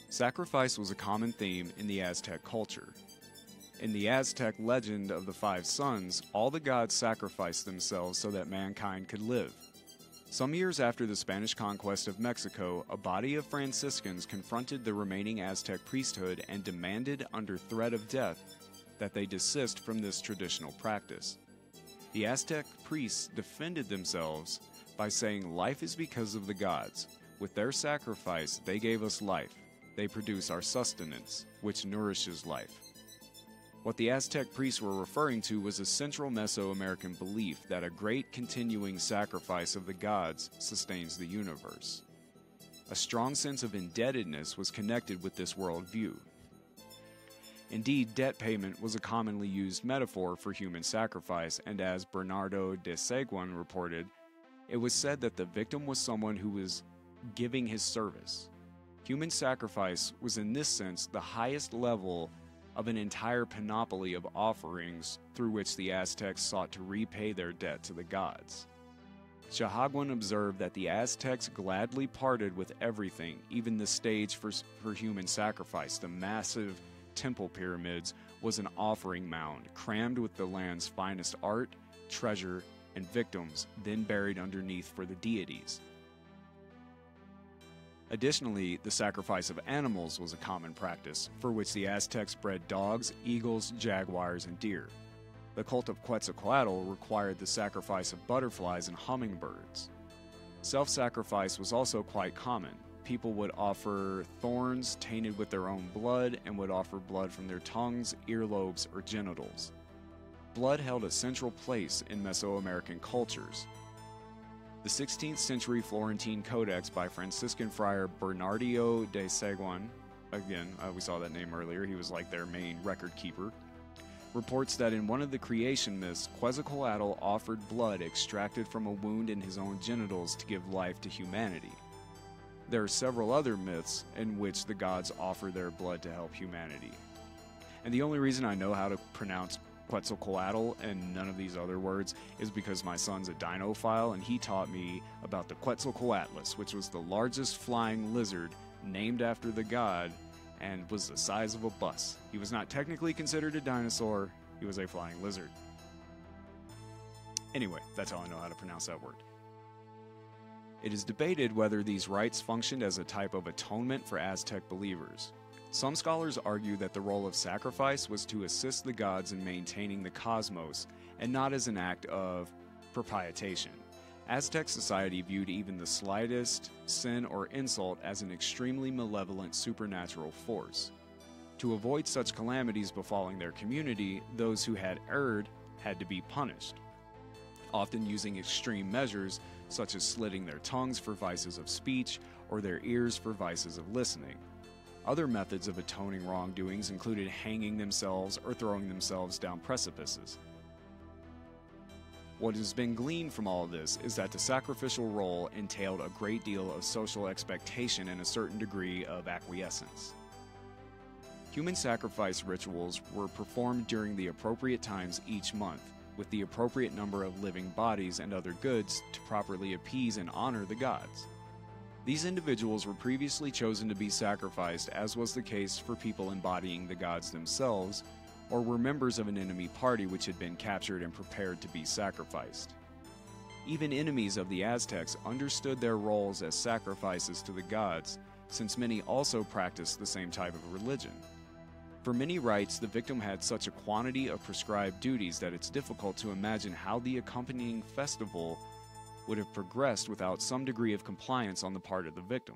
Sacrifice was a common theme in the Aztec culture. In the Aztec legend of the five sons, all the gods sacrificed themselves so that mankind could live. Some years after the Spanish conquest of Mexico, a body of Franciscans confronted the remaining Aztec priesthood and demanded, under threat of death, that they desist from this traditional practice. The Aztec priests defended themselves by saying, "Life is because of the gods. With their sacrifice, they gave us life. They produce our sustenance, which nourishes life." What the Aztec priests were referring to was a central Mesoamerican belief that a great continuing sacrifice of the gods sustains the universe. A strong sense of indebtedness was connected with this worldview. Indeed, debt payment was a commonly used metaphor for human sacrifice, and as Bernardo de Seguin reported, it was said that the victim was someone who was giving his service. Human sacrifice was in this sense the highest level of an entire panoply of offerings through which the Aztecs sought to repay their debt to the gods. Sahaguin observed that the Aztecs gladly parted with everything, even the stage for human sacrifice. The massive temple pyramids was an offering mound crammed with the land's finest art, treasure, and victims, then buried underneath for the deities. Additionally, the sacrifice of animals was a common practice, for which the Aztecs bred dogs, eagles, jaguars, and deer. The cult of Quetzalcoatl required the sacrifice of butterflies and hummingbirds. Self-sacrifice was also quite common. people would offer thorns tainted with their own blood and would offer blood from their tongues, earlobes, or genitals. Blood held a central place in Mesoamerican cultures. The 16th century Florentine Codex by Franciscan friar Bernardino de Seguin, again, we saw that name earlier, he was like their main record keeper, reports that in one of the creation myths, Quetzalcoatl offered blood extracted from a wound in his own genitals to give life to humanity. There are several other myths in which the gods offer their blood to help humanity. And the only reason I know how to pronounce Quetzalcoatl and none of these other words is because my son's a dinophile and he taught me about the Quetzalcoatlus, which was the largest flying lizard named after the god and was the size of a bus. He was not technically considered a dinosaur, he was a flying lizard. Anyway, that's how I know how to pronounce that word. It is debated whether these rites functioned as a type of atonement for Aztec believers. Some scholars argue that the role of sacrifice was to assist the gods in maintaining the cosmos, and not as an act of propitiation. Aztec society viewed even the slightest sin or insult as an extremely malevolent supernatural force. To avoid such calamities befalling their community, those who had erred had to be punished, often using extreme measures such as slitting their tongues for vices of speech or their ears for vices of listening. Other methods of atoning wrongdoings included hanging themselves or throwing themselves down precipices. What has been gleaned from all of this is that the sacrificial role entailed a great deal of social expectation and a certain degree of acquiescence. Human sacrifice rituals were performed during the appropriate times each month, with the appropriate number of living bodies and other goods to properly appease and honor the gods. These individuals were previously chosen to be sacrificed, as was the case for people embodying the gods themselves, or were members of an enemy party which had been captured and prepared to be sacrificed. Even enemies of the Aztecs understood their roles as sacrifices to the gods, since many also practiced the same type of religion. For many rites, the victim had such a quantity of prescribed duties that it's difficult to imagine how the accompanying festival would have progressed without some degree of compliance on the part of the victim.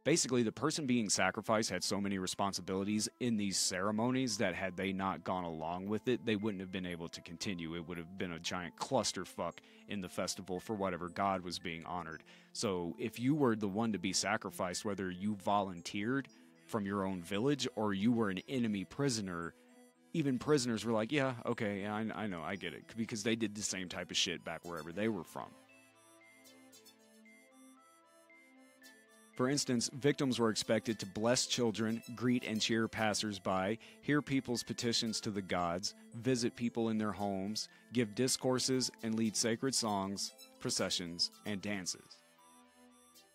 Basically, the person being sacrificed had so many responsibilities in these ceremonies that had they not gone along with it, they wouldn't have been able to continue. It would have been a giant clusterfuck in the festival for whatever god was being honored. So if you were the one to be sacrificed, whether you volunteered from your own village or you were an enemy prisoner, even prisoners were like, yeah, okay, I know, I get it, because they did the same type of shit back wherever they were from. For instance, victims were expected to bless children, greet and cheer passers-by, hear people's petitions to the gods, visit people in their homes, give discourses, and lead sacred songs, processions, and dances.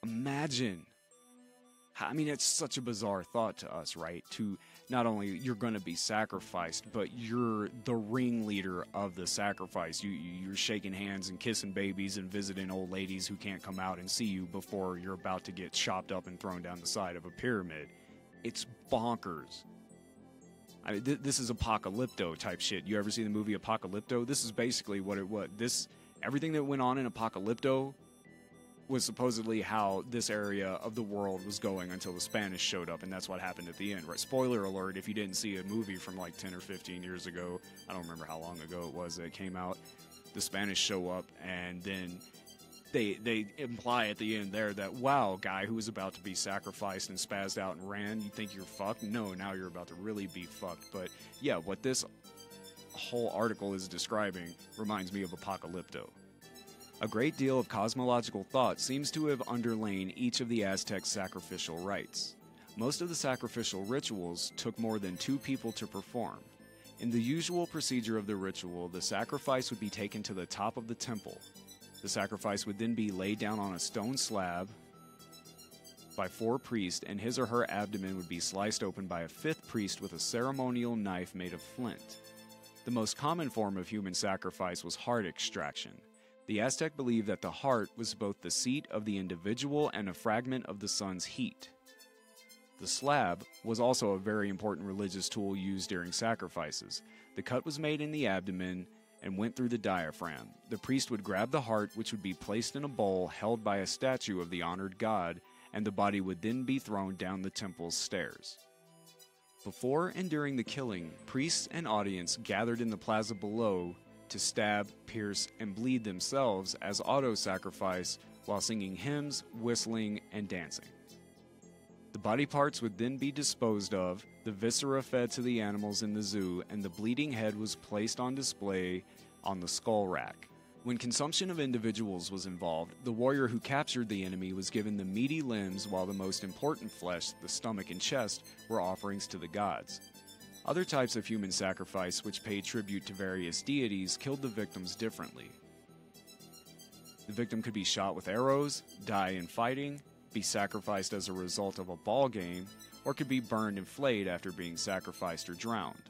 Imagine! I mean, it's such a bizarre thought to us, right? To not only you're going to be sacrificed, but you're the ringleader of the sacrifice. You're shaking hands and kissing babies and visiting old ladies who can't come out and see you before you're about to get chopped up and thrown down the side of a pyramid. It's bonkers. I mean, this is Apocalypto type shit. You ever see the movie Apocalypto? This is basically what it was. Everything that went on in Apocalypto was supposedly how this area of the world was going until the Spanish showed up, and that's what happened at the end, right? Spoiler alert, if you didn't see a movie from like 10 or 15 years ago, I don't remember how long ago it was that it came out, the Spanish show up, and then they imply at the end there that, wow, guy who was about to be sacrificed and spazzed out and ran, you think you're fucked? No, now you're about to really be fucked. But yeah, what this whole article is describing reminds me of Apocalypto. A great deal of cosmological thought seems to have underlain each of the Aztec sacrificial rites. Most of the sacrificial rituals took more than 2 people to perform. In the usual procedure of the ritual, the sacrifice would be taken to the top of the temple. The sacrifice would then be laid down on a stone slab by 4 priests, and his or her abdomen would be sliced open by a 5th priest with a ceremonial knife made of flint. The most common form of human sacrifice was heart extraction. The Aztec believed that the heart was both the seat of the individual and a fragment of the sun's heat. The slab was also a very important religious tool used during sacrifices. The cut was made in the abdomen and went through the diaphragm. The priest would grab the heart, which would be placed in a bowl held by a statue of the honored god, and the body would then be thrown down the temple's stairs. Before and during the killing, priests and audience gathered in the plaza below to stab, pierce, and bleed themselves as auto-sacrifice while singing hymns, whistling, and dancing. The body parts would then be disposed of, the viscera fed to the animals in the zoo, and the bleeding head was placed on display on the skull rack. When consumption of individuals was involved, the warrior who captured the enemy was given the meaty limbs, while the most important flesh, the stomach and chest, were offerings to the gods. Other types of human sacrifice, which paid tribute to various deities, killed the victims differently. The victim could be shot with arrows, die in fighting, be sacrificed as a result of a ball game, or could be burned and flayed after being sacrificed or drowned.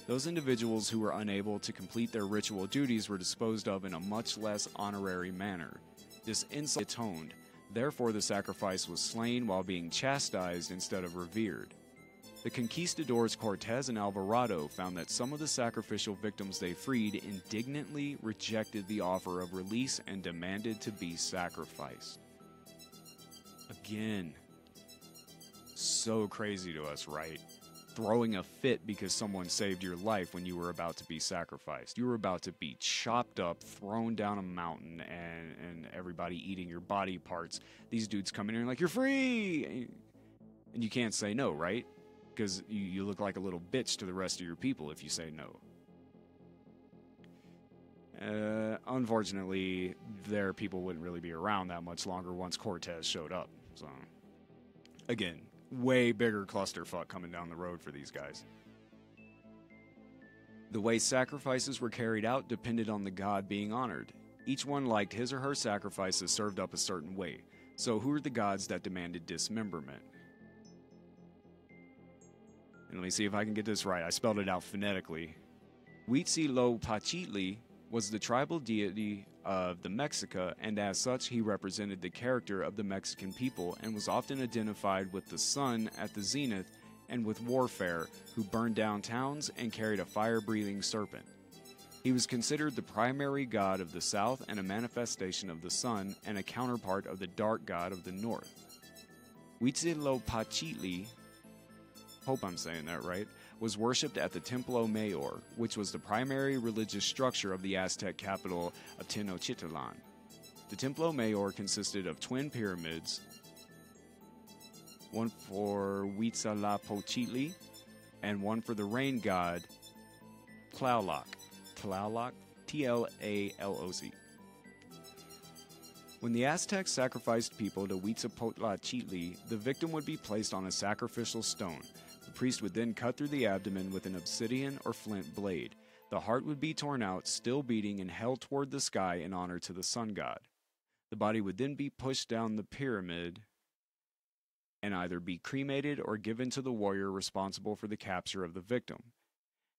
Those individuals who were unable to complete their ritual duties were disposed of in a much less honorary manner. This insult atoned, therefore the sacrifice was slain while being chastised instead of revered. The conquistadors Cortez and Alvarado found that some of the sacrificial victims they freed indignantly rejected the offer of release and demanded to be sacrificed. Again, so crazy to us, right? Throwing a fit because someone saved your life when you were about to be sacrificed. You were about to be chopped up, thrown down a mountain, and everybody eating your body parts. These dudes come in here and like, you're free! And you can't say no, right? Because you look like a little bitch to the rest of your people if you say no. Unfortunately, their people wouldn't really be around that much longer once Cortez showed up. So, again, way bigger clusterfuck coming down the road for these guys. The way sacrifices were carried out depended on the god being honored. Each one liked his or her sacrifices served up a certain way. So who are the gods that demanded dismemberment? And let me see if I can get this right. I spelled it out phonetically. Huitzilopochtli was the tribal deity of the Mexica, and as such he represented the character of the Mexican people and was often identified with the sun at the zenith and with warfare, who burned down towns and carried a fire-breathing serpent. He was considered the primary god of the south and a manifestation of the sun and a counterpart of the dark god of the north. Huitzilopochtli, hope I'm saying that right, was worshipped at the Templo Mayor, which was the primary religious structure of the Aztec capital of Tenochtitlan. The Templo Mayor consisted of twin pyramids, one for Huitzilopochtli and one for the rain god Tlaloc. Tlaloc? T-L-A-L-O-C. When the Aztecs sacrificed people to Huitzilopochtli, the victim would be placed on a sacrificial stone. The priest would then cut through the abdomen with an obsidian or flint blade. The heart would be torn out, still beating, and held toward the sky in honor to the sun god. The body would then be pushed down the pyramid and either be cremated or given to the warrior responsible for the capture of the victim.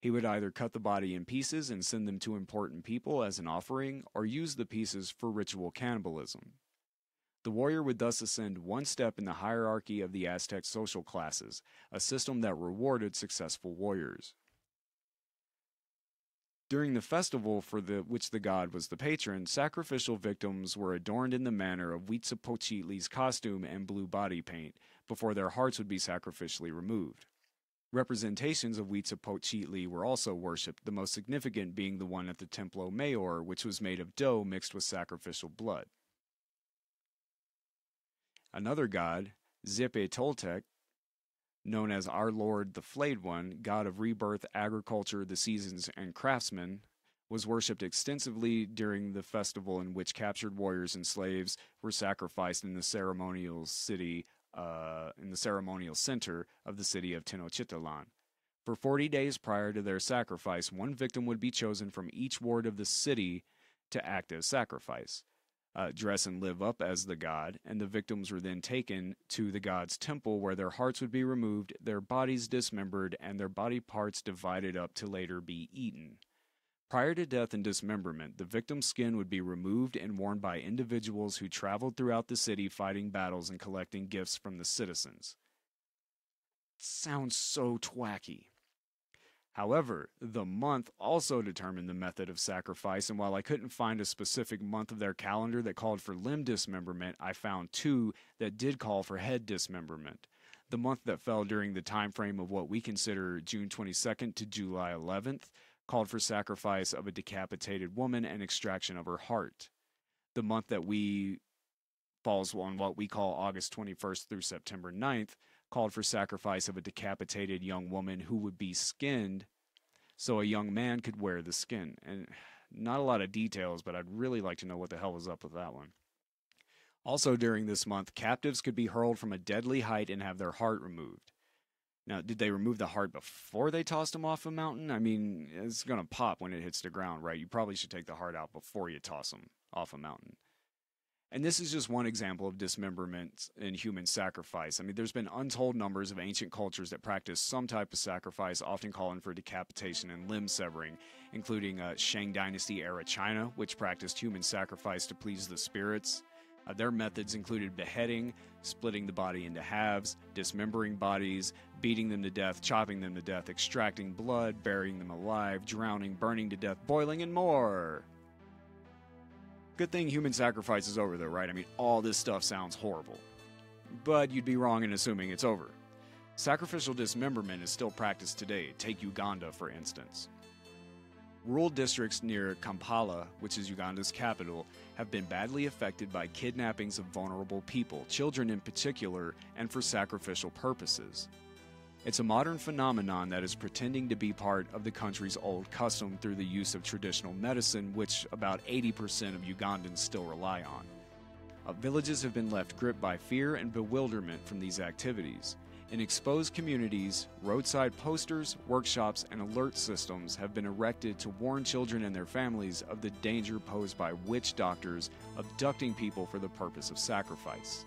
He would either cut the body in pieces and send them to important people as an offering, or use the pieces for ritual cannibalism. The warrior would thus ascend one step in the hierarchy of the Aztec social classes, a system that rewarded successful warriors. During the festival for which the god was the patron, sacrificial victims were adorned in the manner of Huitzilopochtli's costume and blue body paint, before their hearts would be sacrificially removed. Representations of Huitzilopochtli were also worshipped, the most significant being the one at the Templo Mayor, which was made of dough mixed with sacrificial blood. Another god, Zipe Toltec, known as Our Lord the Flayed One, god of rebirth, agriculture, the seasons, and craftsmen, was worshipped extensively during the festival in which captured warriors and slaves were sacrificed in the ceremonial center of the city of Tenochtitlan. For 40 days prior to their sacrifice, one victim would be chosen from each ward of the city to act as sacrifice, dress and live up as the god, and the victims were then taken to the god's temple, where their hearts would be removed, their bodies dismembered, and their body parts divided up to later be eaten. Prior to death and dismemberment, the victim's skin would be removed and worn by individuals who traveled throughout the city fighting battles and collecting gifts from the citizens. Sounds so twacky. However, the month also determined the method of sacrifice, and while I couldn't find a specific month of their calendar that called for limb dismemberment, I found two that did call for head dismemberment. The month that fell during the time frame of what we consider June 22nd to July 11th called for sacrifice of a decapitated woman and extraction of her heart. The month that falls on what we call August 21st through September 9th called for sacrifice of a decapitated young woman who would be skinned so a young man could wear the skin. And not a lot of details, but I'd really like to know what the hell was up with that one. Also during this month, captives could be hurled from a deadly height and have their heart removed. Now, did they remove the heart before they tossed them off a mountain? I mean, it's going to pop when it hits the ground, right? You probably should take the heart out before you toss them off a mountain. And this is just one example of dismemberment in human sacrifice. I mean, there's been untold numbers of ancient cultures that practice some type of sacrifice, often calling for decapitation and limb severing, including Shang Dynasty era China, which practiced human sacrifice to please the spirits. Their methods included beheading, splitting the body into halves, dismembering bodies, beating them to death, chopping them to death, extracting blood, burying them alive, drowning, burning to death, boiling, and more. Good thing human sacrifice is over though, right? I mean, all this stuff sounds horrible. But you'd be wrong in assuming it's over. Sacrificial dismemberment is still practiced today. Take Uganda, for instance. Rural districts near Kampala, which is Uganda's capital, have been badly affected by kidnappings of vulnerable people, children in particular, and for sacrificial purposes. It's a modern phenomenon that is pretending to be part of the country's old custom through the use of traditional medicine, which about 80% of Ugandans still rely on. Villages have been left gripped by fear and bewilderment from these activities. In exposed communities, roadside posters, workshops, and alert systems have been erected to warn children and their families of the danger posed by witch doctors abducting people for the purpose of sacrifice.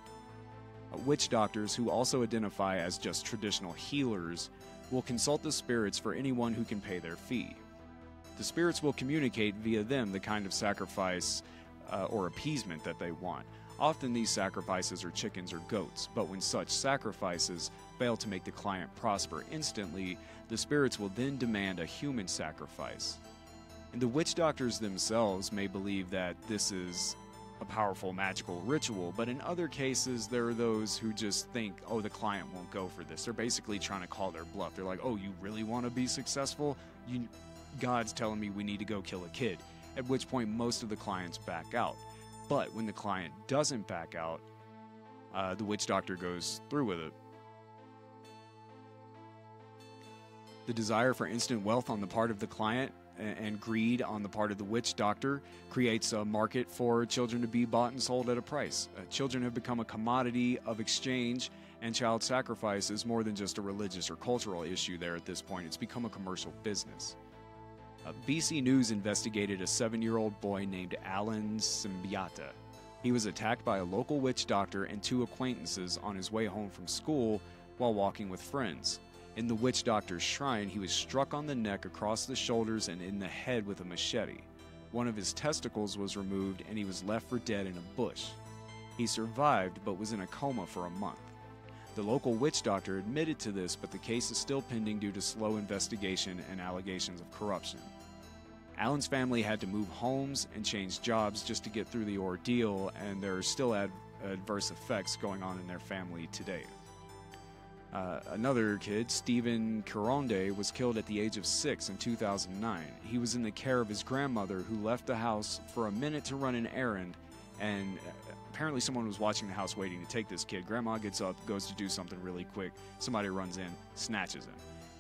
Witch doctors, who also identify as just traditional healers, will consult the spirits for anyone who can pay their fee. The spirits will communicate via them the kind of sacrifice or appeasement that they want. Often these sacrifices are chickens or goats, but when such sacrifices fail to make the client prosper instantly, the spirits will then demand a human sacrifice. And the witch doctors themselves may believe that this is a powerful magical ritual, but in other cases there are those who just think, oh, the client won't go for this. They're basically trying to call their bluff. They're like, oh, you really want to be successful? God's telling me we need to go kill a kid. At which point most of the clients back out. But when the client doesn't back out, the witch doctor goes through with it. The desire for instant wealth on the part of the client and greed on the part of the witch doctor creates a market for children to be bought and sold at a price. Children have become a commodity of exchange, and child sacrifice is more than just a religious or cultural issue there at this point. It's become a commercial business. BC News investigated a 7-year-old boy named Alan Simbiata. He was attacked by a local witch doctor and two acquaintances on his way home from school while walking with friends. In the witch doctor's shrine, he was struck on the neck, across the shoulders, and in the head with a machete. One of his testicles was removed, and he was left for dead in a bush. He survived, but was in a coma for a month. The local witch doctor admitted to this, but the case is still pending due to slow investigation and allegations of corruption. Alan's family had to move homes and change jobs just to get through the ordeal, and there are still adverse effects going on in their family today. Another kid, Stephen Kironde, was killed at the age of 6 in 2009. He was in the care of his grandmother, who left the house for a minute to run an errand, and apparently someone was watching the house waiting to take this kid. Grandma gets up, goes to do something really quick. Somebody runs in, snatches him.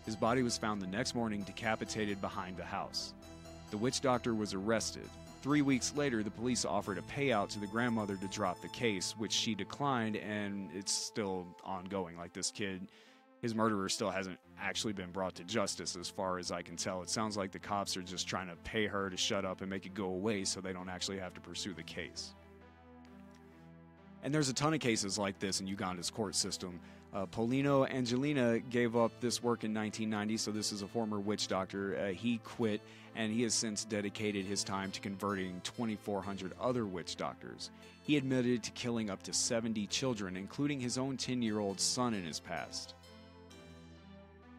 His body was found the next morning decapitated behind the house. The witch doctor was arrested. 3 weeks later, the police offered a payout to the grandmother to drop the case, which she declined, and it's still ongoing. Like, this kid, his murderer still hasn't actually been brought to justice as far as I can tell. It sounds like the cops are just trying to pay her to shut up and make it go away so they don't actually have to pursue the case. And there's a ton of cases like this in Uganda's court system. Paulino Angelina gave up this work in 1990, so this is a former witch doctor. He quit, and he has since dedicated his time to converting 2,400 other witch doctors. He admitted to killing up to 70 children, including his own 10-year-old son in his past.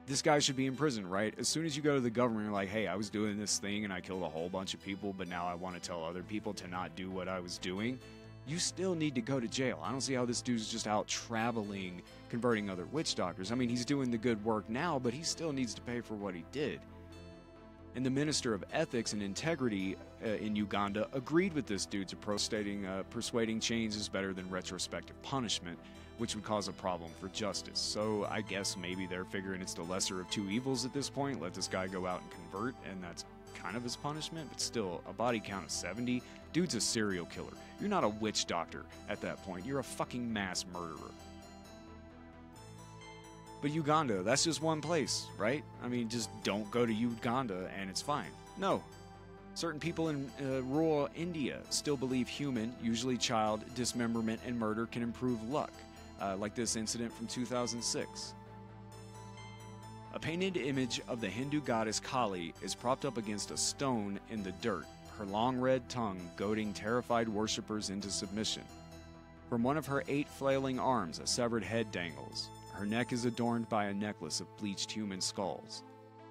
This guy should be in prison, right? As soon as you go to the government, you're like, hey, I was doing this thing and I killed a whole bunch of people, but now I want to tell other people to not do what I was doing. You still need to go to jail. I don't see how this dude's just out traveling, converting other witch doctors. I mean, he's doing the good work now, but he still needs to pay for what he did. And the Minister of Ethics and Integrity in Uganda agreed with this dude's approach, stating persuading change is better than retrospective punishment, which would cause a problem for justice. So I guess maybe they're figuring it's the lesser of two evils at this point. Let this guy go out and convert, and that's kind of his punishment. But still, a body count of 70? Dude's a serial killer. You're not a witch doctor at that point. You're a fucking mass murderer. But Uganda, that's just one place, right? I mean, just don't go to Uganda and it's fine. No. Certain people in rural India still believe human, usually child, dismemberment and murder can improve luck, like this incident from 2006. A painted image of the Hindu goddess Kali is propped up against a stone in the dirt, her long red tongue goading terrified worshippers into submission. From one of her 8 flailing arms, a severed head dangles. Her neck is adorned by a necklace of bleached human skulls.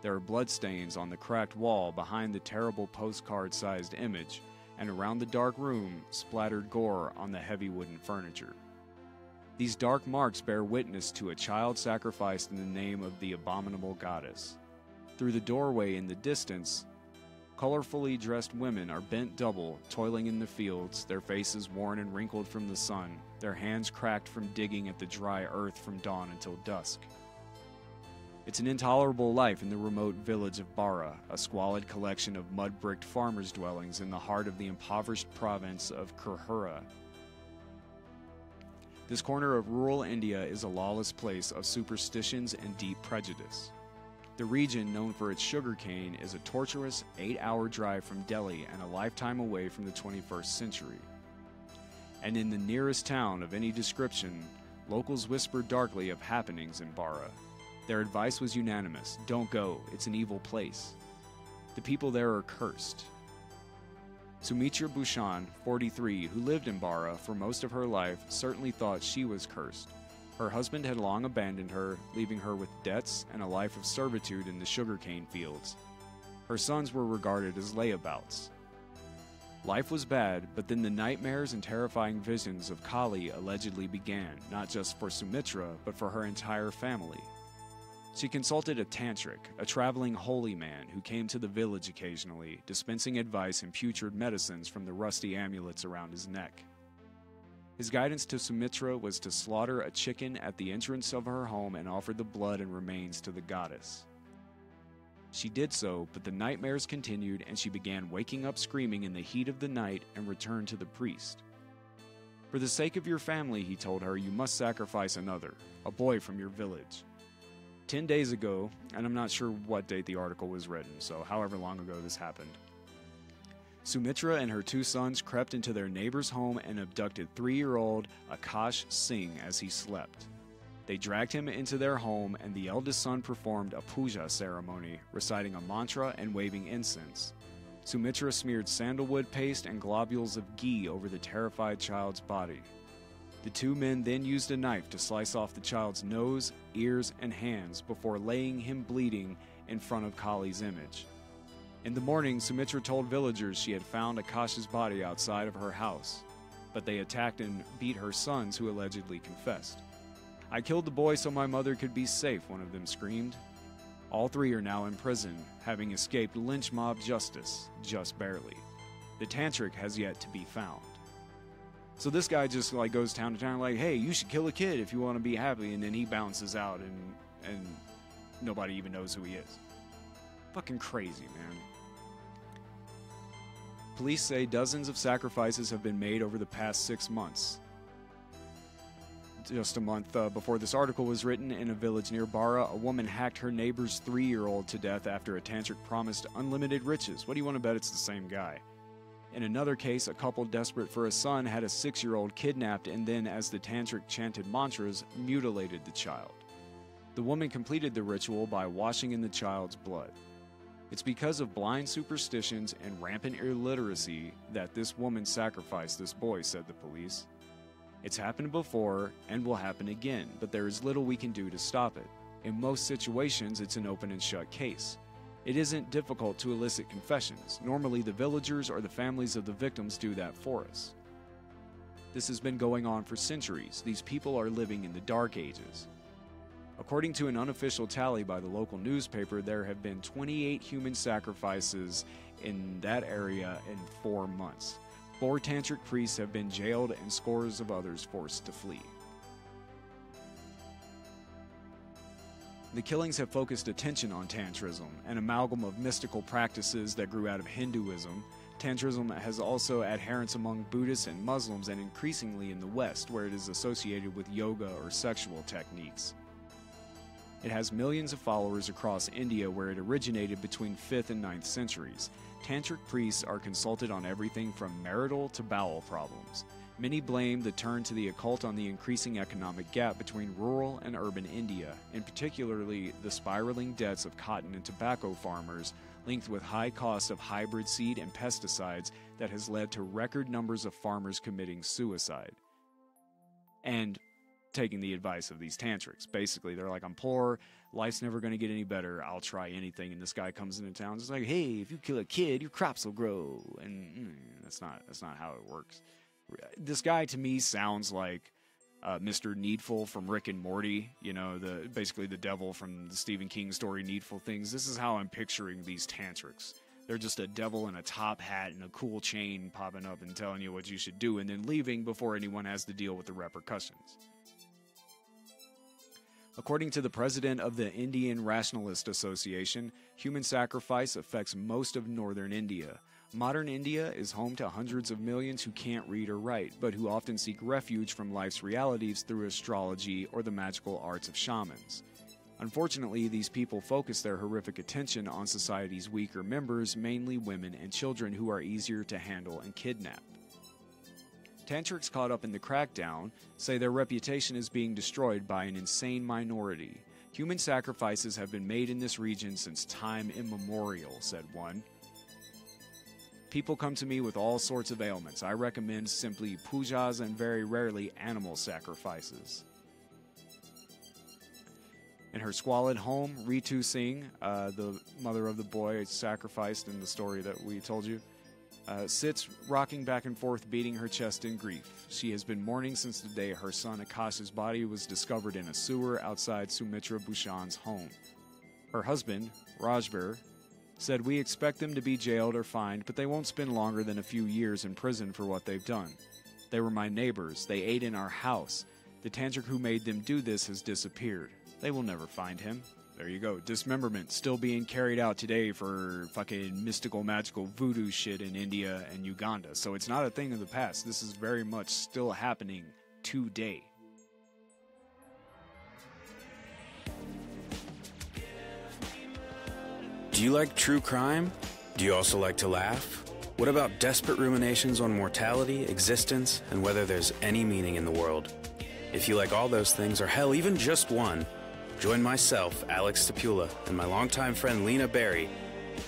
There are bloodstains on the cracked wall behind the terrible postcard-sized image, and around the dark room, splattered gore on the heavy wooden furniture. These dark marks bear witness to a child sacrificed in the name of the abominable goddess. Through the doorway in the distance, colorfully dressed women are bent double, toiling in the fields, their faces worn and wrinkled from the sun, their hands cracked from digging at the dry earth from dawn until dusk. It's an intolerable life in the remote village of Bara, a squalid collection of mud-bricked farmers' dwellings in the heart of the impoverished province of Kurhura. This corner of rural India is a lawless place of superstitions and deep prejudice. The region, known for its sugarcane, is a torturous 8-hour drive from Delhi and a lifetime away from the 21st century. And in the nearest town of any description, locals whispered darkly of happenings in Bara. Their advice was unanimous: don't go, it's an evil place. The people there are cursed. Sumitra Bhushan, 43, who lived in Bara for most of her life, certainly thought she was cursed. Her husband had long abandoned her, leaving her with debts and a life of servitude in the sugarcane fields. Her sons were regarded as layabouts. Life was bad, but then the nightmares and terrifying visions of Kali allegedly began, not just for Sumitra, but for her entire family. She consulted a tantric, a traveling holy man who came to the village occasionally, dispensing advice and putrid medicines from the rusty amulets around his neck. His guidance to Sumitra was to slaughter a chicken at the entrance of her home and offer the blood and remains to the goddess. She did so, but the nightmares continued and she began waking up screaming in the heat of the night and returned to the priest. For the sake of your family, he told her, you must sacrifice another, a boy from your village. 10 days ago, and I'm not sure what date the article was written, so however long ago this happened, Sumitra and her 2 sons crept into their neighbor's home and abducted 3-year-old Akash Singh as he slept. They dragged him into their home, and the eldest son performed a puja ceremony, reciting a mantra and waving incense. Sumitra smeared sandalwood paste and globules of ghee over the terrified child's body. The 2 men then used a knife to slice off the child's nose, ears, and hands before laying him bleeding in front of Kali's image. In the morning, Sumitra told villagers she had found Akash's body outside of her house, but they attacked and beat her sons, who allegedly confessed. I killed the boy so my mother could be safe, one of them screamed. All 3 are now in prison, having escaped lynch mob justice, just barely. The tantric has yet to be found. So this guy just goes town to town like, hey, you should kill a kid if you want to be happy, and then he bounces out and nobody even knows who he is. Fucking crazy, man. Police say dozens of sacrifices have been made over the past 6 months. Just a month before this article was written, in a village near Bara, a woman hacked her neighbor's 3-year-old to death after a tantric promised unlimited riches. What do you want to bet it's the same guy? In another case, a couple desperate for a son had a 6-year-old kidnapped and then, as the tantric chanted mantras, mutilated the child. The woman completed the ritual by washing in the child's blood. It's because of blind superstitions and rampant illiteracy that this woman sacrificed this boy, said the police. It's happened before and will happen again, but there is little we can do to stop it. In most situations, it's an open and shut case. It isn't difficult to elicit confessions. Normally, the villagers or the families of the victims do that for us. This has been going on for centuries. These people are living in the Dark Ages. According to an unofficial tally by the local newspaper, there have been 28 human sacrifices in that area in 4 months. 4 tantric priests have been jailed and scores of others forced to flee. The killings have focused attention on Tantrism, an amalgam of mystical practices that grew out of Hinduism. Tantrism has also adherents among Buddhists and Muslims, and increasingly in the West, where it is associated with yoga or sexual techniques. It has millions of followers across India, where it originated between 5th and 9th centuries. Tantric priests are consulted on everything from marital to bowel problems. Many blame the turn to the occult on the increasing economic gap between rural and urban India, and particularly the spiraling debts of cotton and tobacco farmers, linked with high costs of hybrid seed and pesticides that has led to record numbers of farmers committing suicide. And taking the advice of these tantrics. Basically, they're like, I'm poor, life's never going to get any better, I'll try anything. And this guy comes into town and is like, hey, if you kill a kid, your crops will grow. And that's not how it works. This guy to me sounds like Mr. Needful from Rick and Morty, basically the devil from the Stephen King story Needful Things. This is how I'm picturing these tantrics. They're just a devil in a top hat and a cool chain popping up and telling you what you should do and then leaving before anyone has to deal with the repercussions. According to the president of the Indian Rationalist Association, human sacrifice affects most of northern India. Modern India is home to hundreds of millions who can't read or write, but who often seek refuge from life's realities through astrology or the magical arts of shamans. Unfortunately, these people focus their horrific attention on society's weaker members, mainly women and children who are easier to handle and kidnap. Tantrics caught up in the crackdown say their reputation is being destroyed by an insane minority. Human sacrifices have been made in this region since time immemorial, said one. People come to me with all sorts of ailments. I recommend simply pujas and very rarely animal sacrifices. In her squalid home, Ritu Singh, the mother of the boy sacrificed in the story that we told you, sits rocking back and forth, beating her chest in grief. She has been mourning since the day her son Akash's body was discovered in a sewer outside Sumitra Bhushan's home. Her husband, Rajbir, said, "We expect them to be jailed or fined, but they won't spend longer than a few years in prison for what they've done. They were my neighbors. They ate in our house. The tantric who made them do this has disappeared. They will never find him." There you go. Dismemberment still being carried out today for fucking mystical, magical voodoo shit in India and Uganda. So it's not a thing of the past. This is very much still happening today. Do you like true crime? Do you also like to laugh? What about desperate ruminations on mortality, existence, and whether there's any meaning in the world? If you like all those things, or hell, even just one, join myself, Alex Tapula, and my longtime friend Lena Berry,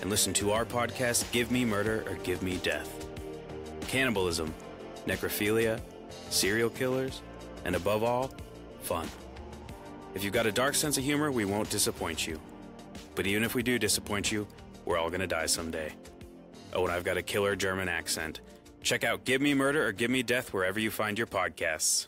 and listen to our podcast, Give Me Murder or Give Me Death. Cannibalism, necrophilia, serial killers, and above all, fun. If you've got a dark sense of humor, we won't disappoint you. But even if we do disappoint you, we're all gonna die someday. Oh, and I've got a killer German accent. Check out Give Me Murder or Give Me Death wherever you find your podcasts.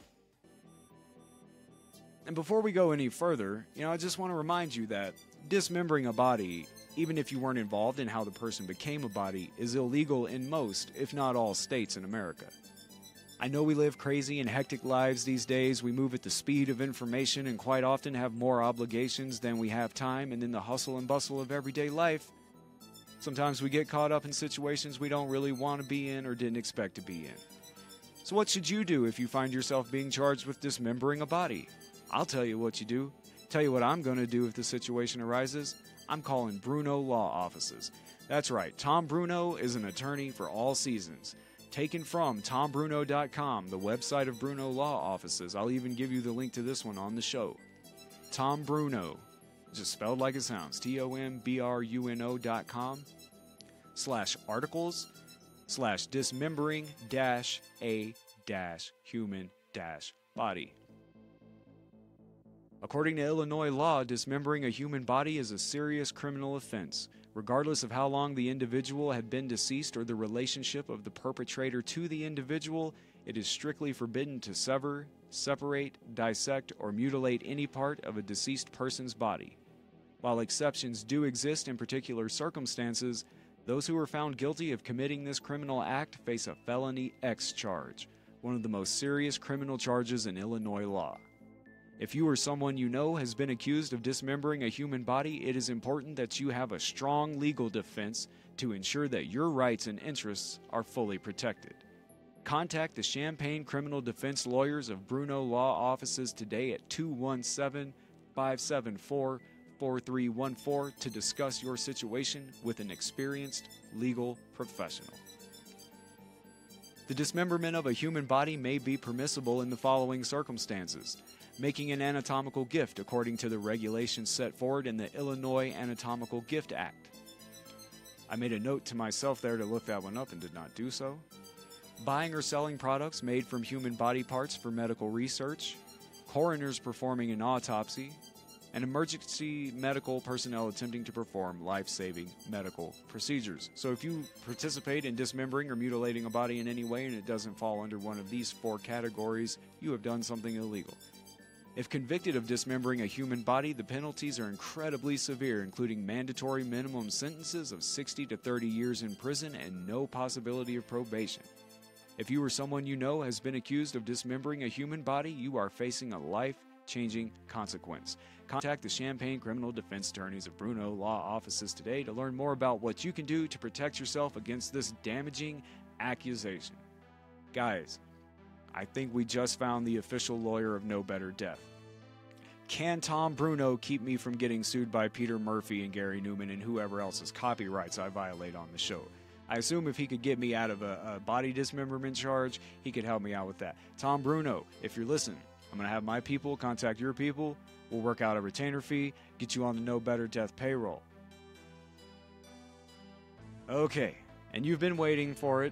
And before we go any further, I just want to remind you that dismembering a body, even if you weren't involved in how the person became a body, is illegal in most, if not all, states in America. I know we live crazy and hectic lives these days. We move at the speed of information and quite often have more obligations than we have time, and in the hustle and bustle of everyday life, sometimes we get caught up in situations we don't really want to be in or didn't expect to be in. So what should you do if you find yourself being charged with dismembering a body? I'll tell you what you do. Tell you what I'm going to do if the situation arises. I'm calling Bruno Law Offices. That's right, Tom Bruno is an attorney for all seasons. Taken from tombruno.com, the website of Bruno Law Offices. I'll even give you the link to this one on the show. Tom Bruno, just spelled like it sounds, tombruno.com/articles/dismembering-a-human-body. According to Illinois law, dismembering a human body is a serious criminal offense. Regardless of how long the individual had been deceased or the relationship of the perpetrator to the individual, it is strictly forbidden to sever, separate, dissect, or mutilate any part of a deceased person's body. While exceptions do exist in particular circumstances, those who are found guilty of committing this criminal act face a felony X charge, one of the most serious criminal charges in Illinois law. If you or someone you know has been accused of dismembering a human body, it is important that you have a strong legal defense to ensure that your rights and interests are fully protected. Contact the Champaign Criminal Defense Lawyers of Bruno Law Offices today at 217-574-4314 to discuss your situation with an experienced legal professional. The dismemberment of a human body may be permissible in the following circumstances: making an anatomical gift according to the regulations set forward in the Illinois Anatomical Gift Act. I made a note to myself there to look that one up and did not do so. Buying or selling products made from human body parts for medical research, coroners performing an autopsy, and emergency medical personnel attempting to perform life-saving medical procedures. So if you participate in dismembering or mutilating a body in any way and it doesn't fall under one of these 4 categories, you have done something illegal. If convicted of dismembering a human body, the penalties are incredibly severe, including mandatory minimum sentences of 60 to 30 years in prison and no possibility of probation. If you or someone you know has been accused of dismembering a human body, you are facing a life-changing consequence. Contact the Champaign Criminal Defense Attorneys of Bruno Law Offices today to learn more about what you can do to protect yourself against this damaging accusation. Guys, I think we just found the official lawyer of No Better Death. Can Tom Bruno keep me from getting sued by Peter Murphy and Gary Newman and whoever else's copyrights I violate on the show? I assume if he could get me out of a body dismemberment charge, he could help me out with that. Tom Bruno, if you're listening, I'm going to have my people contact your people. We'll work out a retainer fee, get you on the No Better Death payroll. Okay, and you've been waiting for it.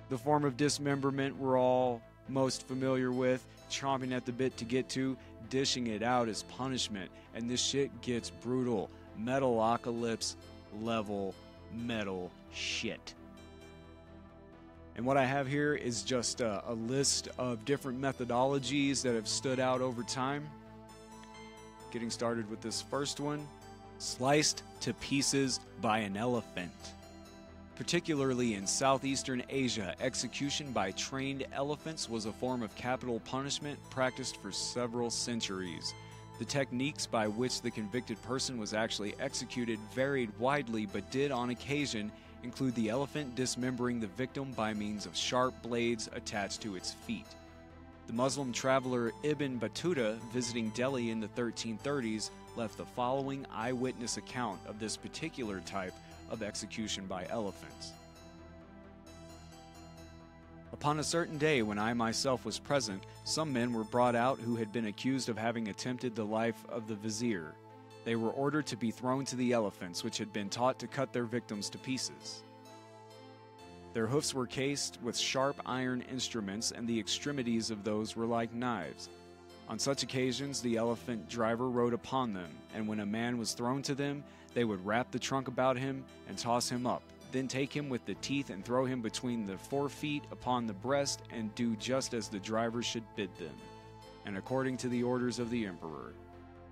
The form of dismemberment we're all most familiar with, chomping at the bit to get to, dishing it out as punishment, and this shit gets brutal. Metalocalypse level metal shit. And what I have here is just a list of different methodologies that have stood out over time. Getting started with this first one: sliced to pieces by an elephant. Particularly in southeastern Asia, execution by trained elephants was a form of capital punishment practiced for several centuries. The techniques by which the convicted person was actually executed varied widely, but did on occasion include the elephant dismembering the victim by means of sharp blades attached to its feet. The Muslim traveler Ibn Battuta, visiting Delhi in the 1330s, left the following eyewitness account of this particular type of execution by elephants. Upon a certain day when I myself was present, some men were brought out who had been accused of having attempted the life of the vizier. They were ordered to be thrown to the elephants, which had been taught to cut their victims to pieces. Their hoofs were cased with sharp iron instruments, and the extremities of those were like knives. On such occasions, the elephant driver rode upon them, and when a man was thrown to them, they would wrap the trunk about him and toss him up, then take him with the teeth and throw him between the forefeet upon the breast, and do just as the driver should bid them, and according to the orders of the emperor.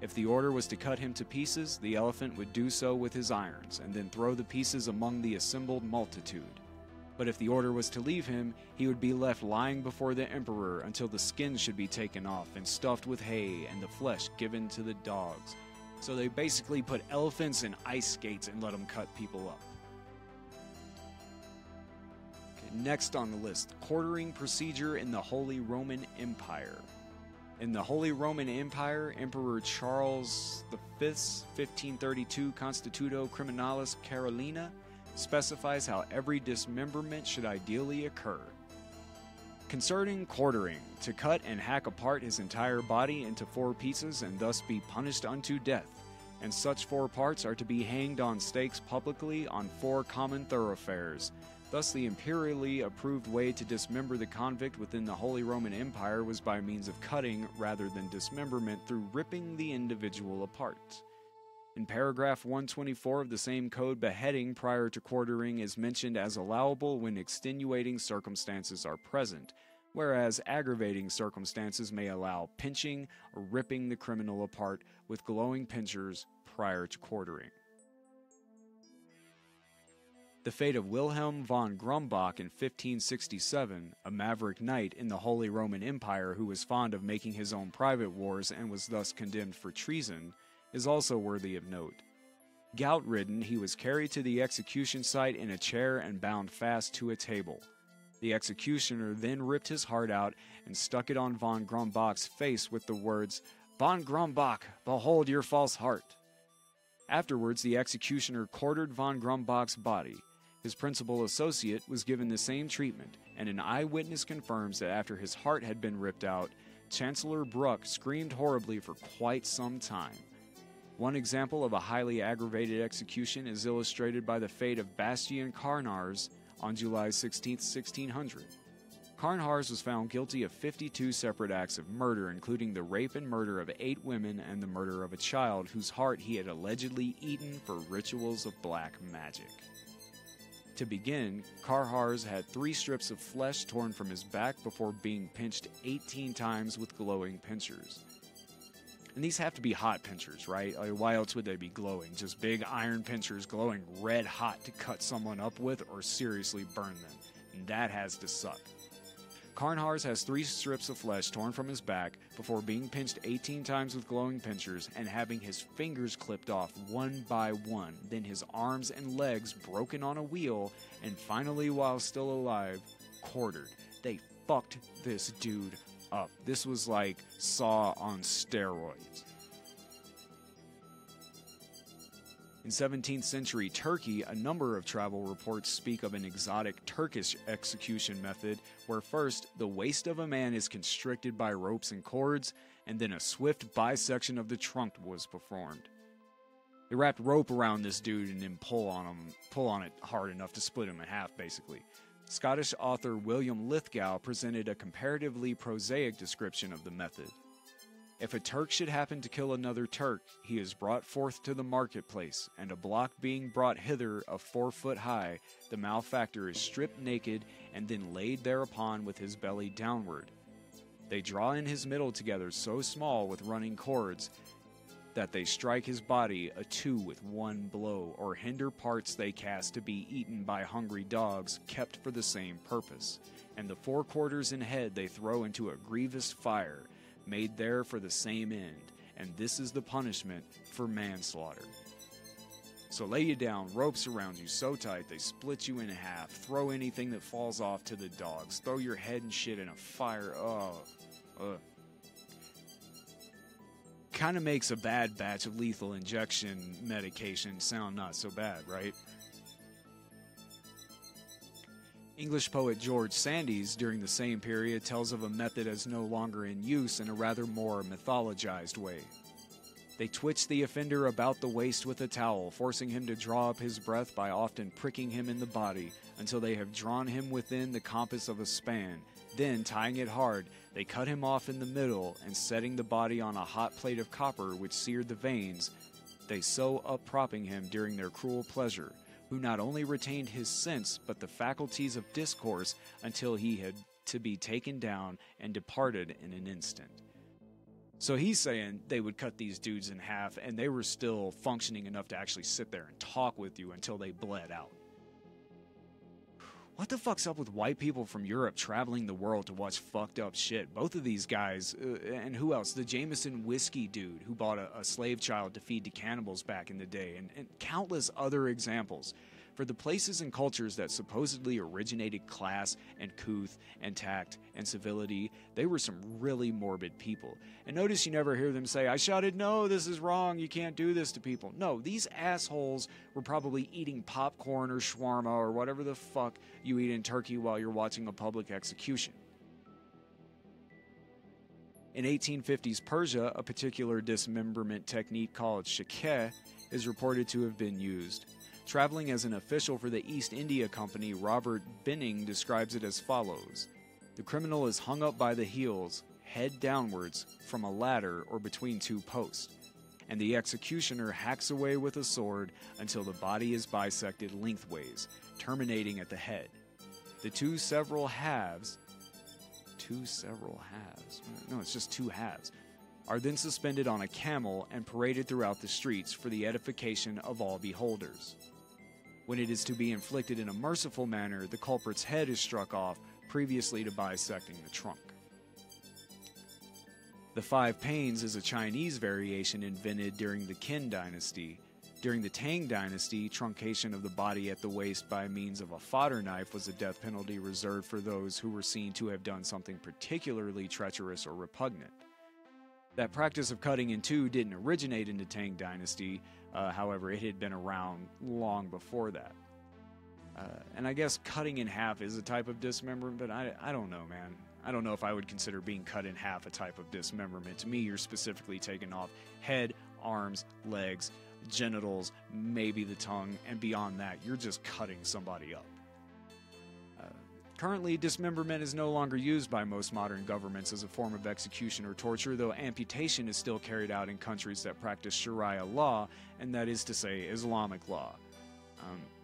If the order was to cut him to pieces, the elephant would do so with his irons, and then throw the pieces among the assembled multitude. But if the order was to leave him, he would be left lying before the emperor until the skin should be taken off and stuffed with hay and the flesh given to the dogs. So they basically put elephants in ice skates and let them cut people up. Okay, next on the list, quartering procedure in the Holy Roman Empire. In the Holy Roman Empire, Emperor Charles V's 1532 Constitutio Criminalis Carolina specifies how every dismemberment should ideally occur. Concerning quartering, to cut and hack apart his entire body into 4 pieces and thus be punished unto death, and such 4 parts are to be hanged on stakes publicly on 4 common thoroughfares. Thus, the imperially approved way to dismember the convict within the Holy Roman Empire was by means of cutting rather than dismemberment through ripping the individual apart. In paragraph 124 of the same code, beheading prior to quartering is mentioned as allowable when extenuating circumstances are present, whereas aggravating circumstances may allow pinching or ripping the criminal apart with glowing pincers prior to quartering. The fate of Wilhelm von Grumbach in 1567, a maverick knight in the Holy Roman Empire who was fond of making his own private wars and was thus condemned for treason, is also worthy of note. Gout-ridden, he was carried to the execution site in a chair and bound fast to a table. The executioner then ripped his heart out and stuck it on von Grumbach's face with the words, "Von Grumbach, behold your false heart." Afterwards, the executioner quartered von Grumbach's body. His principal associate was given the same treatment, and an eyewitness confirms that after his heart had been ripped out, Chancellor Bruck screamed horribly for quite some time. One example of a highly aggravated execution is illustrated by the fate of Bastian Karnhars on July 16, 1600. Karnhars was found guilty of 52 separate acts of murder, including the rape and murder of 8 women and the murder of a child whose heart he had allegedly eaten for rituals of black magic. To begin, Karnhars had 3 strips of flesh torn from his back before being pinched 18 times with glowing pincers. And these have to be hot pincers, right? Like, why else would they be glowing? Just big iron pincers glowing red hot to cut someone up with or seriously burn them. And that has to suck. Karnhars has 3 strips of flesh torn from his back before being pinched 18 times with glowing pincers and having his fingers clipped off one by one, then his arms and legs broken on a wheel, and finally, while still alive, quartered. They fucked this dude up. This was like Saw on steroids. In 17th century Turkey, a number of travel reports speak of an exotic Turkish execution method where first, the waist of a man is constricted by ropes and cords, and then a swift bisection of the trunk was performed. They wrapped rope around this dude and then pull on it hard enough to split him in half, basically. Scottish author William Lithgow presented a comparatively prosaic description of the method. If a Turk should happen to kill another Turk, he is brought forth to the marketplace, and a block being brought hither of 4 foot high, the malefactor is stripped naked and then laid thereupon with his belly downward. They draw in his middle together so small with running cords that they strike his body a 2 with one blow, or hinder parts they cast to be eaten by hungry dogs kept for the same purpose, and the 4 quarters and head they throw into a grievous fire, made there for the same end, and this is the punishment for manslaughter. So lay you down, ropes around you so tight they split you in half, throw anything that falls off to the dogs, throw your head and shit in a fire. Kind of makes a bad batch of lethal injection medication sound not so bad, right? English poet George Sandys, during the same period, tells of a method as no longer in use in a rather more mythologized way. They twitch the offender about the waist with a towel, forcing him to draw up his breath by often pricking him in the body until they have drawn him within the compass of a span. Then, tying it hard, they cut him off in the middle, and setting the body on a hot plate of copper which seared the veins, they so uppropping him during their cruel pleasure, who not only retained his sense, but the faculties of discourse, until he had to be taken down and departed in an instant. So he's saying they would cut these dudes in half, and they were still functioning enough to actually sit there and talk with you until they bled out. What the fuck's up with white people from Europe traveling the world to watch fucked up shit? Both of these guys, and who else? The Jameson whiskey dude who bought a slave child to feed to cannibals back in the day, and countless other examples. For the places and cultures that supposedly originated class and couth and tact and civility, they were some really morbid people. And notice you never hear them say, "I shouted, no, this is wrong, you can't do this to people." No, these assholes were probably eating popcorn or shawarma or whatever the fuck you eat in Turkey while you're watching a public execution. In 1850s Persia, a particular dismemberment technique called shakeh is reported to have been used. traveling as an official for the East India Company, Robert Binning describes it as follows. The criminal is hung up by the heels, head downwards, from a ladder or between two posts, and the executioner hacks away with a sword until the body is bisected lengthways, terminating at the head. The two several halves, are then suspended on a camel and paraded throughout the streets for the edification of all beholders. When it is to be inflicted in a merciful manner, the culprit's head is struck off, previously to bisecting the trunk. The five pains is a Chinese variation invented during the Qin dynasty. During the Tang dynasty, truncation of the body at the waist by means of a fodder knife was a death penalty reserved for those who were seen to have done something particularly treacherous or repugnant. That practice of cutting in two didn't originate in the Tang dynasty, however, it had been around long before that. And I guess cutting in half is a type of dismemberment, but I don't know, man. I don't know if I would consider being cut in half a type of dismemberment. To me, you're specifically taking off head, arms, legs, genitals, maybe the tongue, and beyond that, you're just cutting somebody up. Currently, dismemberment is no longer used by most modern governments as a form of execution or torture, though amputation is still carried out in countries that practice Sharia law, and that is to say, Islamic law.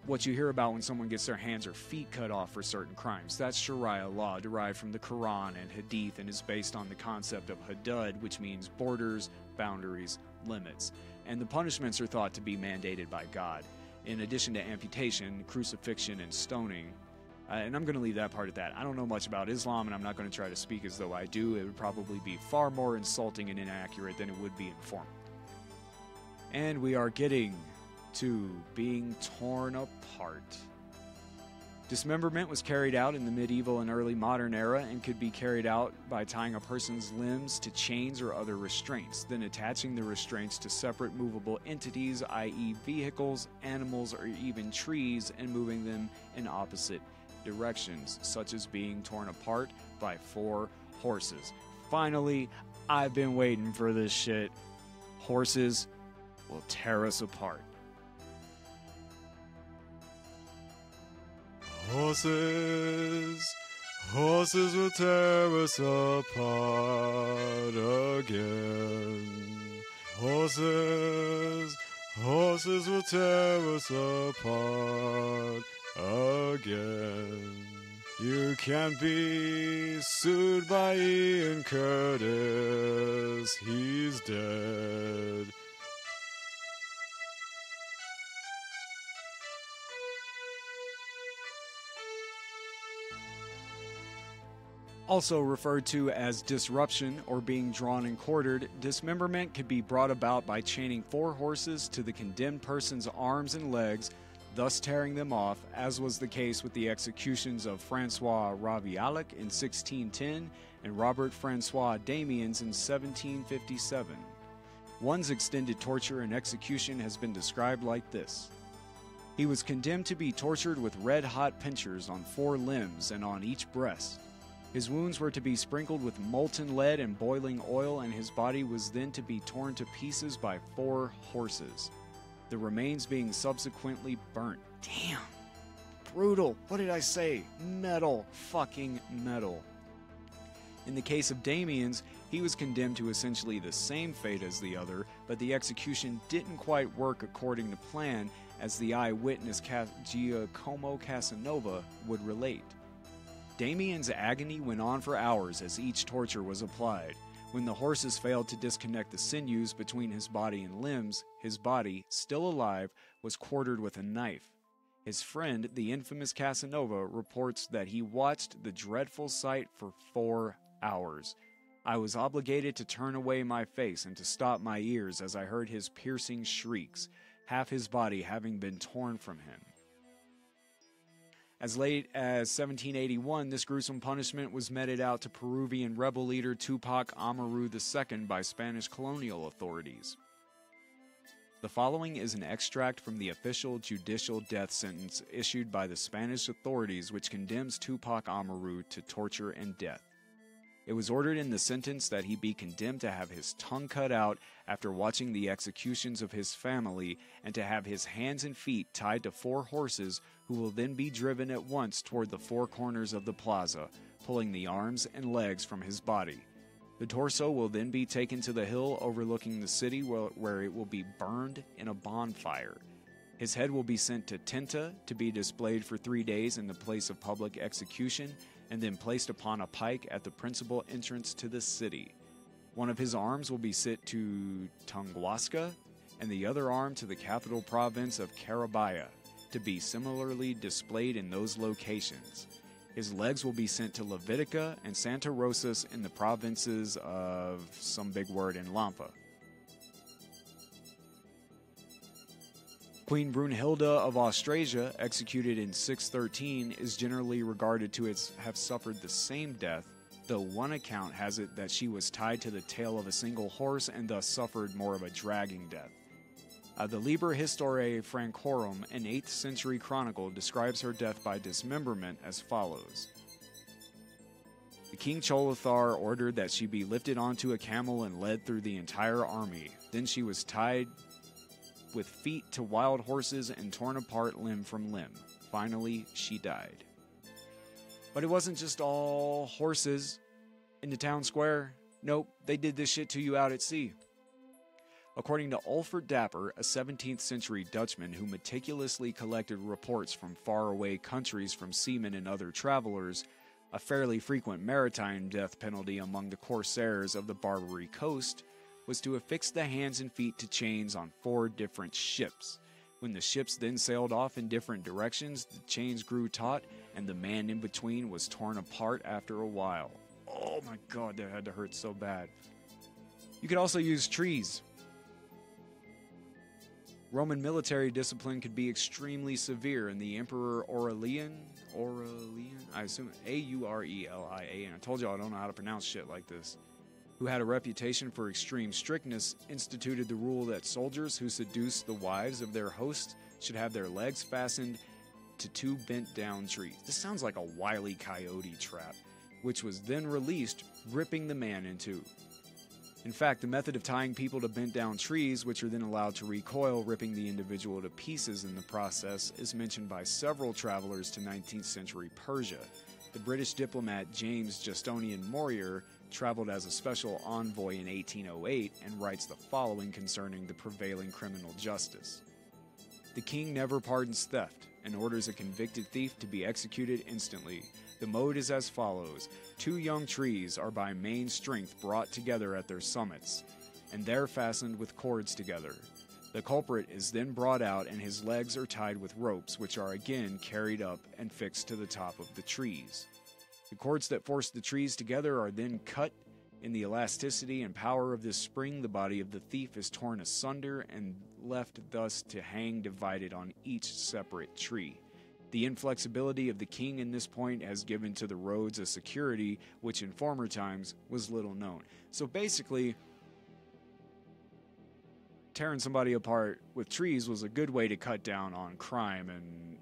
What you hear about when someone gets their hands or feet cut off for certain crimes, that's Sharia law, derived from the Quran and Hadith, and is based on the concept of Hudud, which means borders, boundaries, limits. And the punishments are thought to be mandated by God, in addition to amputation, crucifixion, and stoning. And I'm going to leave that part at that. I don't know much about Islam, and I'm not going to try to speak as though I do. It would probably be far more insulting and inaccurate than it would be informative. And we are getting to being torn apart. Dismemberment was carried out in the medieval and early modern era and could be carried out by tying a person's limbs to chains or other restraints, then attaching the restraints to separate movable entities, i.e. vehicles, animals, or even trees, and moving them in opposite directions, such as being torn apart by 4 horses. Finally, I've been waiting for this shit. Horses will tear us apart. Horses will tear us apart again. Horses will tear us apart again. You can't be sued by Ian Curtis, he's dead. Also referred to as disruption or being drawn and quartered, dismemberment could be brought about by chaining 4 horses to the condemned person's arms and legs, thus tearing them off, as was the case with the executions of Francois Ravialic in 1610 and Robert Francois Damiens in 1757. One's extended torture and execution has been described like this. He was condemned to be tortured with red-hot pincers on 4 limbs and on each breast. His wounds were to be sprinkled with molten lead and boiling oil, and his body was then to be torn to pieces by 4 horses, the remains being subsequently burnt. Damn. Brutal. What did I say? Metal. Fucking metal. In the case of Damiens, he was condemned to essentially the same fate as the other, but the execution didn't quite work according to plan, as the eyewitness Giacomo Casanova would relate. Damien's agony went on for hours as each torture was applied. When the horses failed to disconnect the sinews between his body and limbs, his body, still alive, was quartered with a knife. His friend, the infamous Casanova, reports that he watched the dreadful sight for 4 hours. I was obligated to turn away my face and to stop my ears as I heard his piercing shrieks, half his body having been torn from him. As late as 1781, this gruesome punishment was meted out to Peruvian rebel leader Tupac Amaru II by Spanish colonial authorities. The following is an extract from the official judicial death sentence issued by the Spanish authorities, which condemns Tupac Amaru to torture and death. It was ordered in the sentence that he be condemned to have his tongue cut out after watching the executions of his family, and to have his hands and feet tied to 4 horses, who will then be driven at once toward the 4 corners of the plaza, pulling the arms and legs from his body. The torso will then be taken to the hill overlooking the city, where it will be burned in a bonfire. His head will be sent to Tinta to be displayed for 3 days in the place of public execution, and then placed upon a pike at the principal entrance to the city. One of his arms will be sent to Tunguasca, and the other arm to the capital province of Carabaya, to be similarly displayed in those locations. His legs will be sent to Levitica and Santa Rosas in the provinces of some big word in Lampa. Queen Brunhilde of Austrasia, executed in 613, is generally regarded to have suffered the same death, though one account has it that she was tied to the tail of a single horse and thus suffered more of a dragging death. The Liber Historiae Francorum, an 8th century chronicle, describes her death by dismemberment as follows. The King Cholothar ordered that she be lifted onto a camel and led through the entire army. Then she was tied with feet to wild horses and torn apart limb from limb. Finally, she died. But it wasn't just all horses in the town square. Nope, they did this shit to you out at sea. According to Ulfert Dapper, a 17th century Dutchman who meticulously collected reports from faraway countries from seamen and other travelers, a fairly frequent maritime death penalty among the corsairs of the Barbary coast was to affix the hands and feet to chains on 4 different ships. When the ships then sailed off in different directions, the chains grew taut, and the man in between was torn apart after a while. Oh my god, that had to hurt so bad. You could also use trees. Roman military discipline could be extremely severe, and the Emperor Aurelian, I assume Aurelia, and I told you I don't know how to pronounce shit like this, who had a reputation for extreme strictness, instituted the rule that soldiers who seduced the wives of their hosts should have their legs fastened to 2 bent-down trees. This sounds like a Wile E. Coyote trap, which was then released, ripping the man in 2. In fact, the method of tying people to bent-down trees, which are then allowed to recoil, ripping the individual to pieces in the process, is mentioned by several travelers to 19th century Persia. The British diplomat James Justinian Morier traveled as a special envoy in 1808 and writes the following concerning the prevailing criminal justice. The king never pardons theft and orders a convicted thief to be executed instantly. The mode is as follows. 2 young trees are by main strength brought together at their summits, and there fastened with cords together. The culprit is then brought out, and his legs are tied with ropes, which are again carried up and fixed to the top of the trees. The cords that force the trees together are then cut. In the elasticity and power of this spring, the body of the thief is torn asunder and left thus to hang divided on each separate tree. The inflexibility of the king in this point has given to the roads a security which in former times was little known. So basically, tearing somebody apart with trees was a good way to cut down on crime and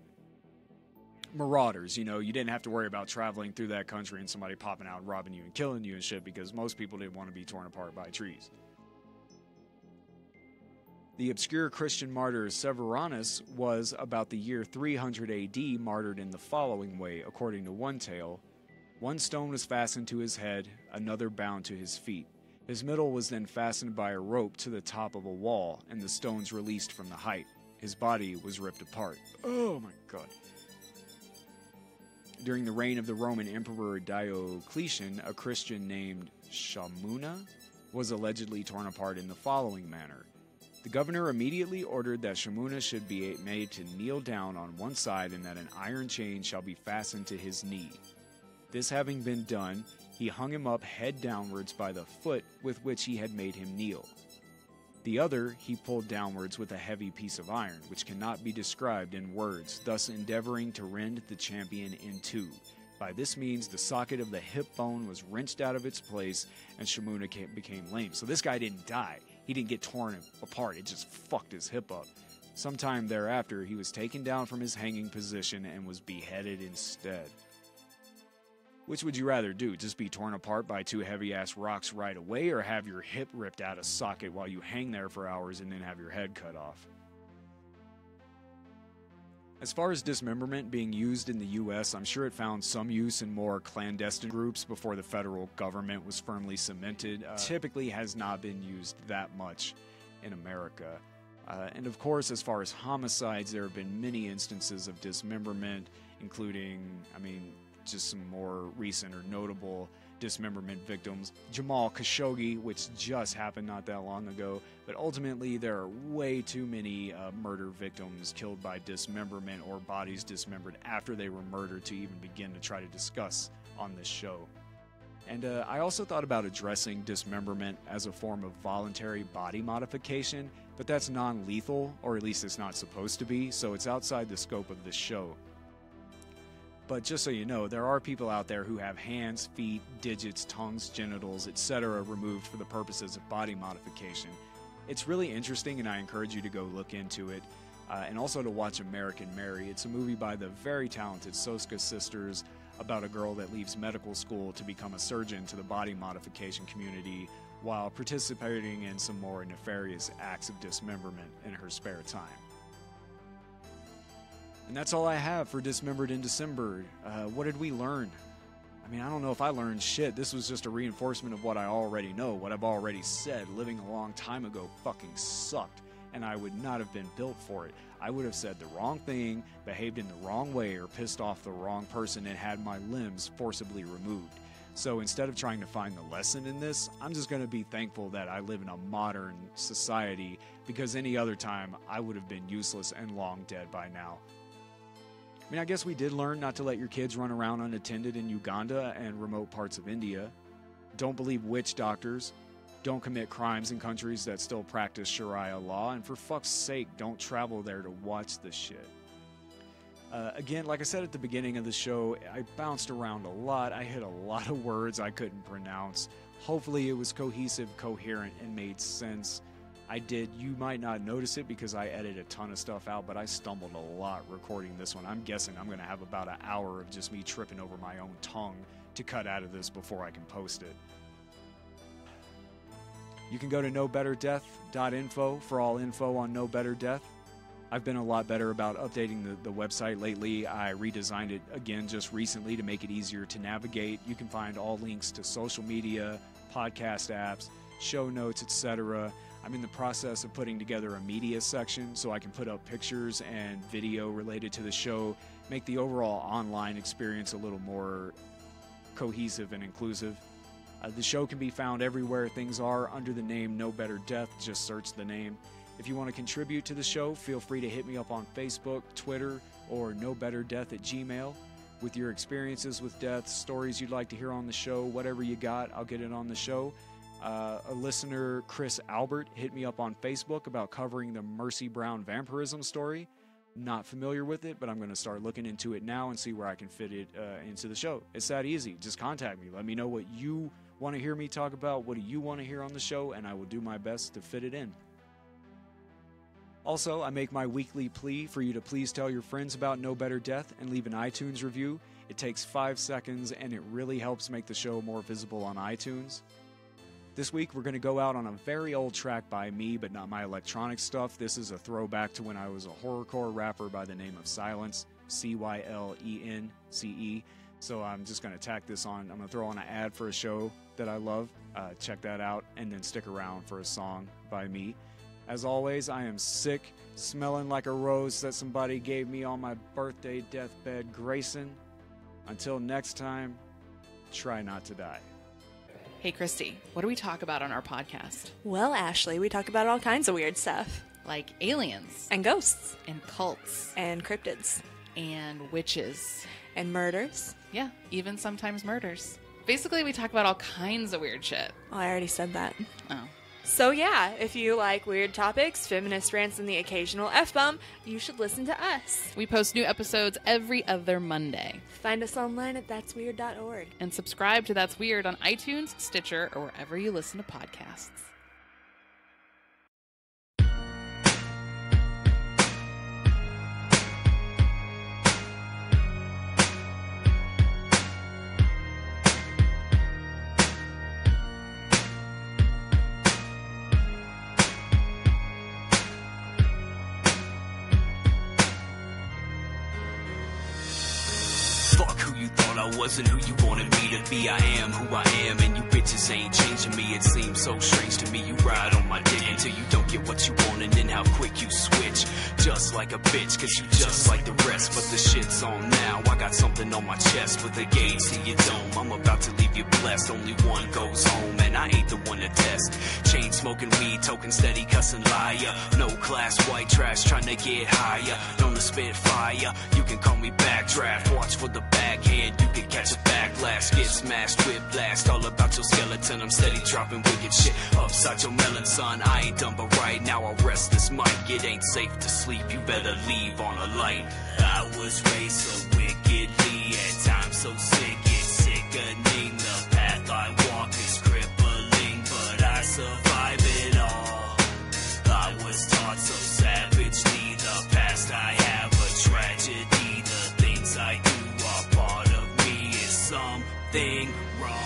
marauders. You know, you didn't have to worry about traveling through that country and somebody popping out and robbing you and killing you and shit, because most people didn't want to be torn apart by trees. The obscure Christian martyr Severanus was, about the year 300 AD, martyred in the following way, according to one tale. 1 stone was fastened to his head, another bound to his feet. His middle was then fastened by a rope to the top of a wall, and the stones released from the height. His body was ripped apart. Oh my god. During the reign of the Roman Emperor Diocletian, a Christian named Shamuna was allegedly torn apart in the following manner. The governor immediately ordered that Shamuna should be made to kneel down on one side, and that an iron chain shall be fastened to his knee. This having been done, he hung him up head downwards by the foot with which he had made him kneel. The other he pulled downwards with a heavy piece of iron, which cannot be described in words, thus endeavoring to rend the champion in 2. By this means, the socket of the hip bone was wrenched out of its place, and Shamuna became lame. So this guy didn't die. He didn't get torn apart. It just fucked his hip up. Sometime thereafter, he was taken down from his hanging position and was beheaded instead. Which would you rather do? Just be torn apart by two heavy-ass rocks right away, or have your hip ripped out of socket while you hang there for hours and then have your head cut off? As far as dismemberment being used in the U.S., I'm sure it found some use in more clandestine groups before the federal government was firmly cemented. Typically has not been used that much in America. And of course, as far as homicides, there have been many instances of dismemberment, including, just some more recent or notable dismemberment victims. Jamal Khashoggi, which just happened not that long ago, but ultimately there are way too many murder victims killed by dismemberment or bodies dismembered after they were murdered to even begin to try to discuss on this show. And I also thought about addressing dismemberment as a form of voluntary body modification, but that's non-lethal, or at least it's not supposed to be, so it's outside the scope of this show. But just so you know, there are people out there who have hands, feet, digits, tongues, genitals, etc. removed for the purposes of body modification. It's really interesting, and I encourage you to go look into it, and also to watch American Mary. It's a movie by the very talented Soska sisters about a girl that leaves medical school to become a surgeon to the body modification community while participating in some more nefarious acts of dismemberment in her spare time. And that's all I have for Dismembered and Dismembered. What did we learn? I don't know if I learned shit. This was just a reinforcement of what I already know, what I've already said. Living a long time ago fucking sucked, and I would not have been built for it. I would have said the wrong thing, behaved in the wrong way, or pissed off the wrong person and had my limbs forcibly removed. So instead of trying to find the lesson in this, I'm just going to be thankful that I live in a modern society, because any other time I would have been useless and long dead by now. I guess we did learn not to let your kids run around unattended in Uganda and remote parts of India. Don't believe witch doctors. Don't commit crimes in countries that still practice Sharia law. And for fuck's sake, don't travel there to watch this shit. Again, like I said at the beginning of the show, I bounced around a lot. I hit a lot of words I couldn't pronounce. Hopefully it was cohesive, coherent, and made sense. I did. You might not notice it because I edit a ton of stuff out, but I stumbled a lot recording this one. I'm guessing I'm going to have about an hour of just me tripping over my own tongue to cut out of this before I can post it. You can go to knowbetterdeath.info for all info on No Better Death. I've been a lot better about updating the website lately. I redesigned it again just recently to make it easier to navigate. You can find all links to social media, podcast apps, show notes, etc. I'm in the process of putting together a media section so I can put up pictures and video related to the show, make the overall online experience a little more cohesive and inclusive. The show can be found everywhere things are under the name No Better Death. Just search the name. If you want to contribute to the show, feel free to hit me up on Facebook, Twitter, or nobetterdeath@gmail.com. With your experiences with death, stories you'd like to hear on the show, whatever you got, I'll get it on the show. A listener, Chris Albert, hit me up on Facebook about covering the Mercy Brown vampirism story. Not familiar with it, but I'm going to start looking into it now and see where I can fit it into the show. It's that easy. Just contact me. Let me know what you want to hear me talk about. What do you want to hear on the show? And I will do my best to fit it in. Also, I make my weekly plea for you to please tell your friends about No Better Death and leave an iTunes review. It takes 5 seconds and it really helps make the show more visible on iTunes. This week, we're going to go out on a very old track by me, but not my electronic stuff. This is a throwback to when I was a horrorcore rapper by the name of Silence, Cylence. So I'm just going to tack this on. I'm going to throw on an ad for a show that I love. Check that out, and then stick around for a song by me. As always, I am sick, smelling like a rose that somebody gave me on my birthday deathbed, Grayson. Until next time, try not to die. Hey, Christy, what do we talk about on our podcast? Well, Ashley, we talk about all kinds of weird stuff. Like aliens. And ghosts. And cults. And cryptids. And witches. And murders. Yeah, even sometimes murders. Basically, we talk about all kinds of weird shit. Oh, I already said that. Oh. So yeah, if you like weird topics, feminist rants, and the occasional F-bomb, you should listen to us. We post new episodes every other Monday. Find us online at that'sweird.org. And subscribe to That's Weird on iTunes, Stitcher, or wherever you listen to podcasts. I wasn't who you wanted me to be. I am who I am, and you bitches ain't changing me. It seems so strange to me. You ride on my dick until you don't get what you want, and then how quick you switch. Just like a bitch, cause you just like the rest. But the shit's on now. I got something on my chest with a gauge to your dome. I'm about to leave you blessed. Only one goes home, and I ain't the one to test. Chain smoking weed, token steady, cussing liar. No class, white trash, trying to get higher. Known to spit fire. You can call me backdraft. Watch for the backhand. You can catch a backlash. Get smashed, whiplash. All about your skeleton. I'm steady dropping wicked shit upside your melon, son. I ain't done, but right now I'll rest this mic. It ain't safe to sleep. You better leave on a light. I was raised so wickedly, at times so sick, it's sickening. The path I walk is crippling, but I survive it all. I was taught so savagely, the past I have a tragedy. The things I do are part of me. Is something wrong?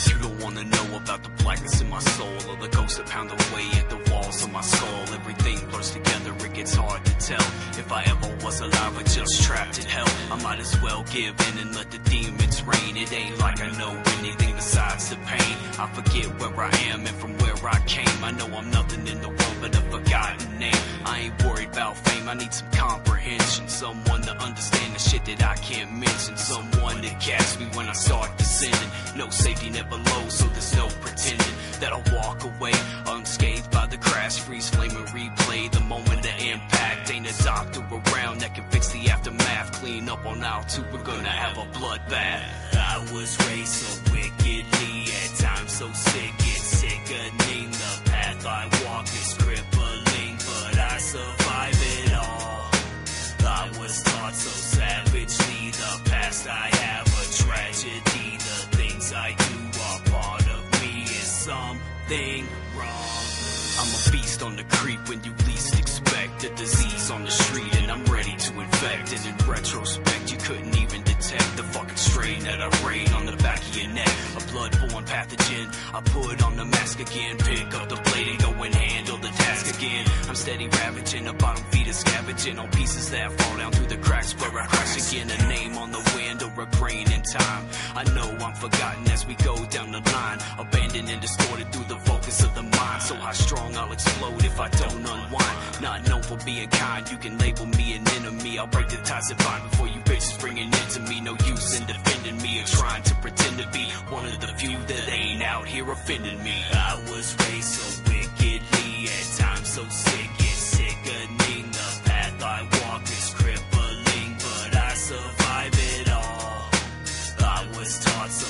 You don't wanna know about the blackness in my soul, or the ghosts that pound away at the walls of my skull. Everything blurs together, it gets hard to tell if I ever was alive or just trapped in hell. I might as well give in and let the demons reign. It ain't like I know anything besides the pain. I forget where I am and from where I came. I know I'm nothing in the world but a forgotten name. I ain't worried about fame, I need some comprehension. Someone to understand the shit that I can't mention. Someone to catch me when I start descending. No safety net below, so there's no pretending that I'll walk away unscathed by the crash. Freeze, flame, and replay the moment of impact. Ain't a doctor around that can fix the aftermath. Clean up on aisle 2, we're gonna have a bloodbath. I was raised so wickedly, at times so sick, it's sickening. The path I walk is crippling, but I survive it all. I was taught so savagely, the past I have a tragedy. The things I do are part of me. Is something wrong? I'm a beast on the creep when you least expect. A disease on the street and I'm ready to infect. And in retrospect, you couldn't even detect the fucking strain that I rain on the back of your neck. A bloodborne pathogen. I put on the mask again, pick up the blade and go and handle the task again. I'm steady ravaging, a bottom feeder scavenging on pieces that fall down through the cracks where I crash again. A name on the wind or a grain in time. I know I'm forgotten as we go down the line, abandoned and distorted through the focus of the mind. So how strong I'll explode if I don't unwind. Not known for being kind, you can label me an enemy. I'll break the ties that bind before you bitches bring an end to me. No use in defending me or trying to pretend to be one of the few that ain't out here offending me. I was raised so wickedly, at times so sick, it's sickening. The path I walk is crippling, but I survive it all. I was taught so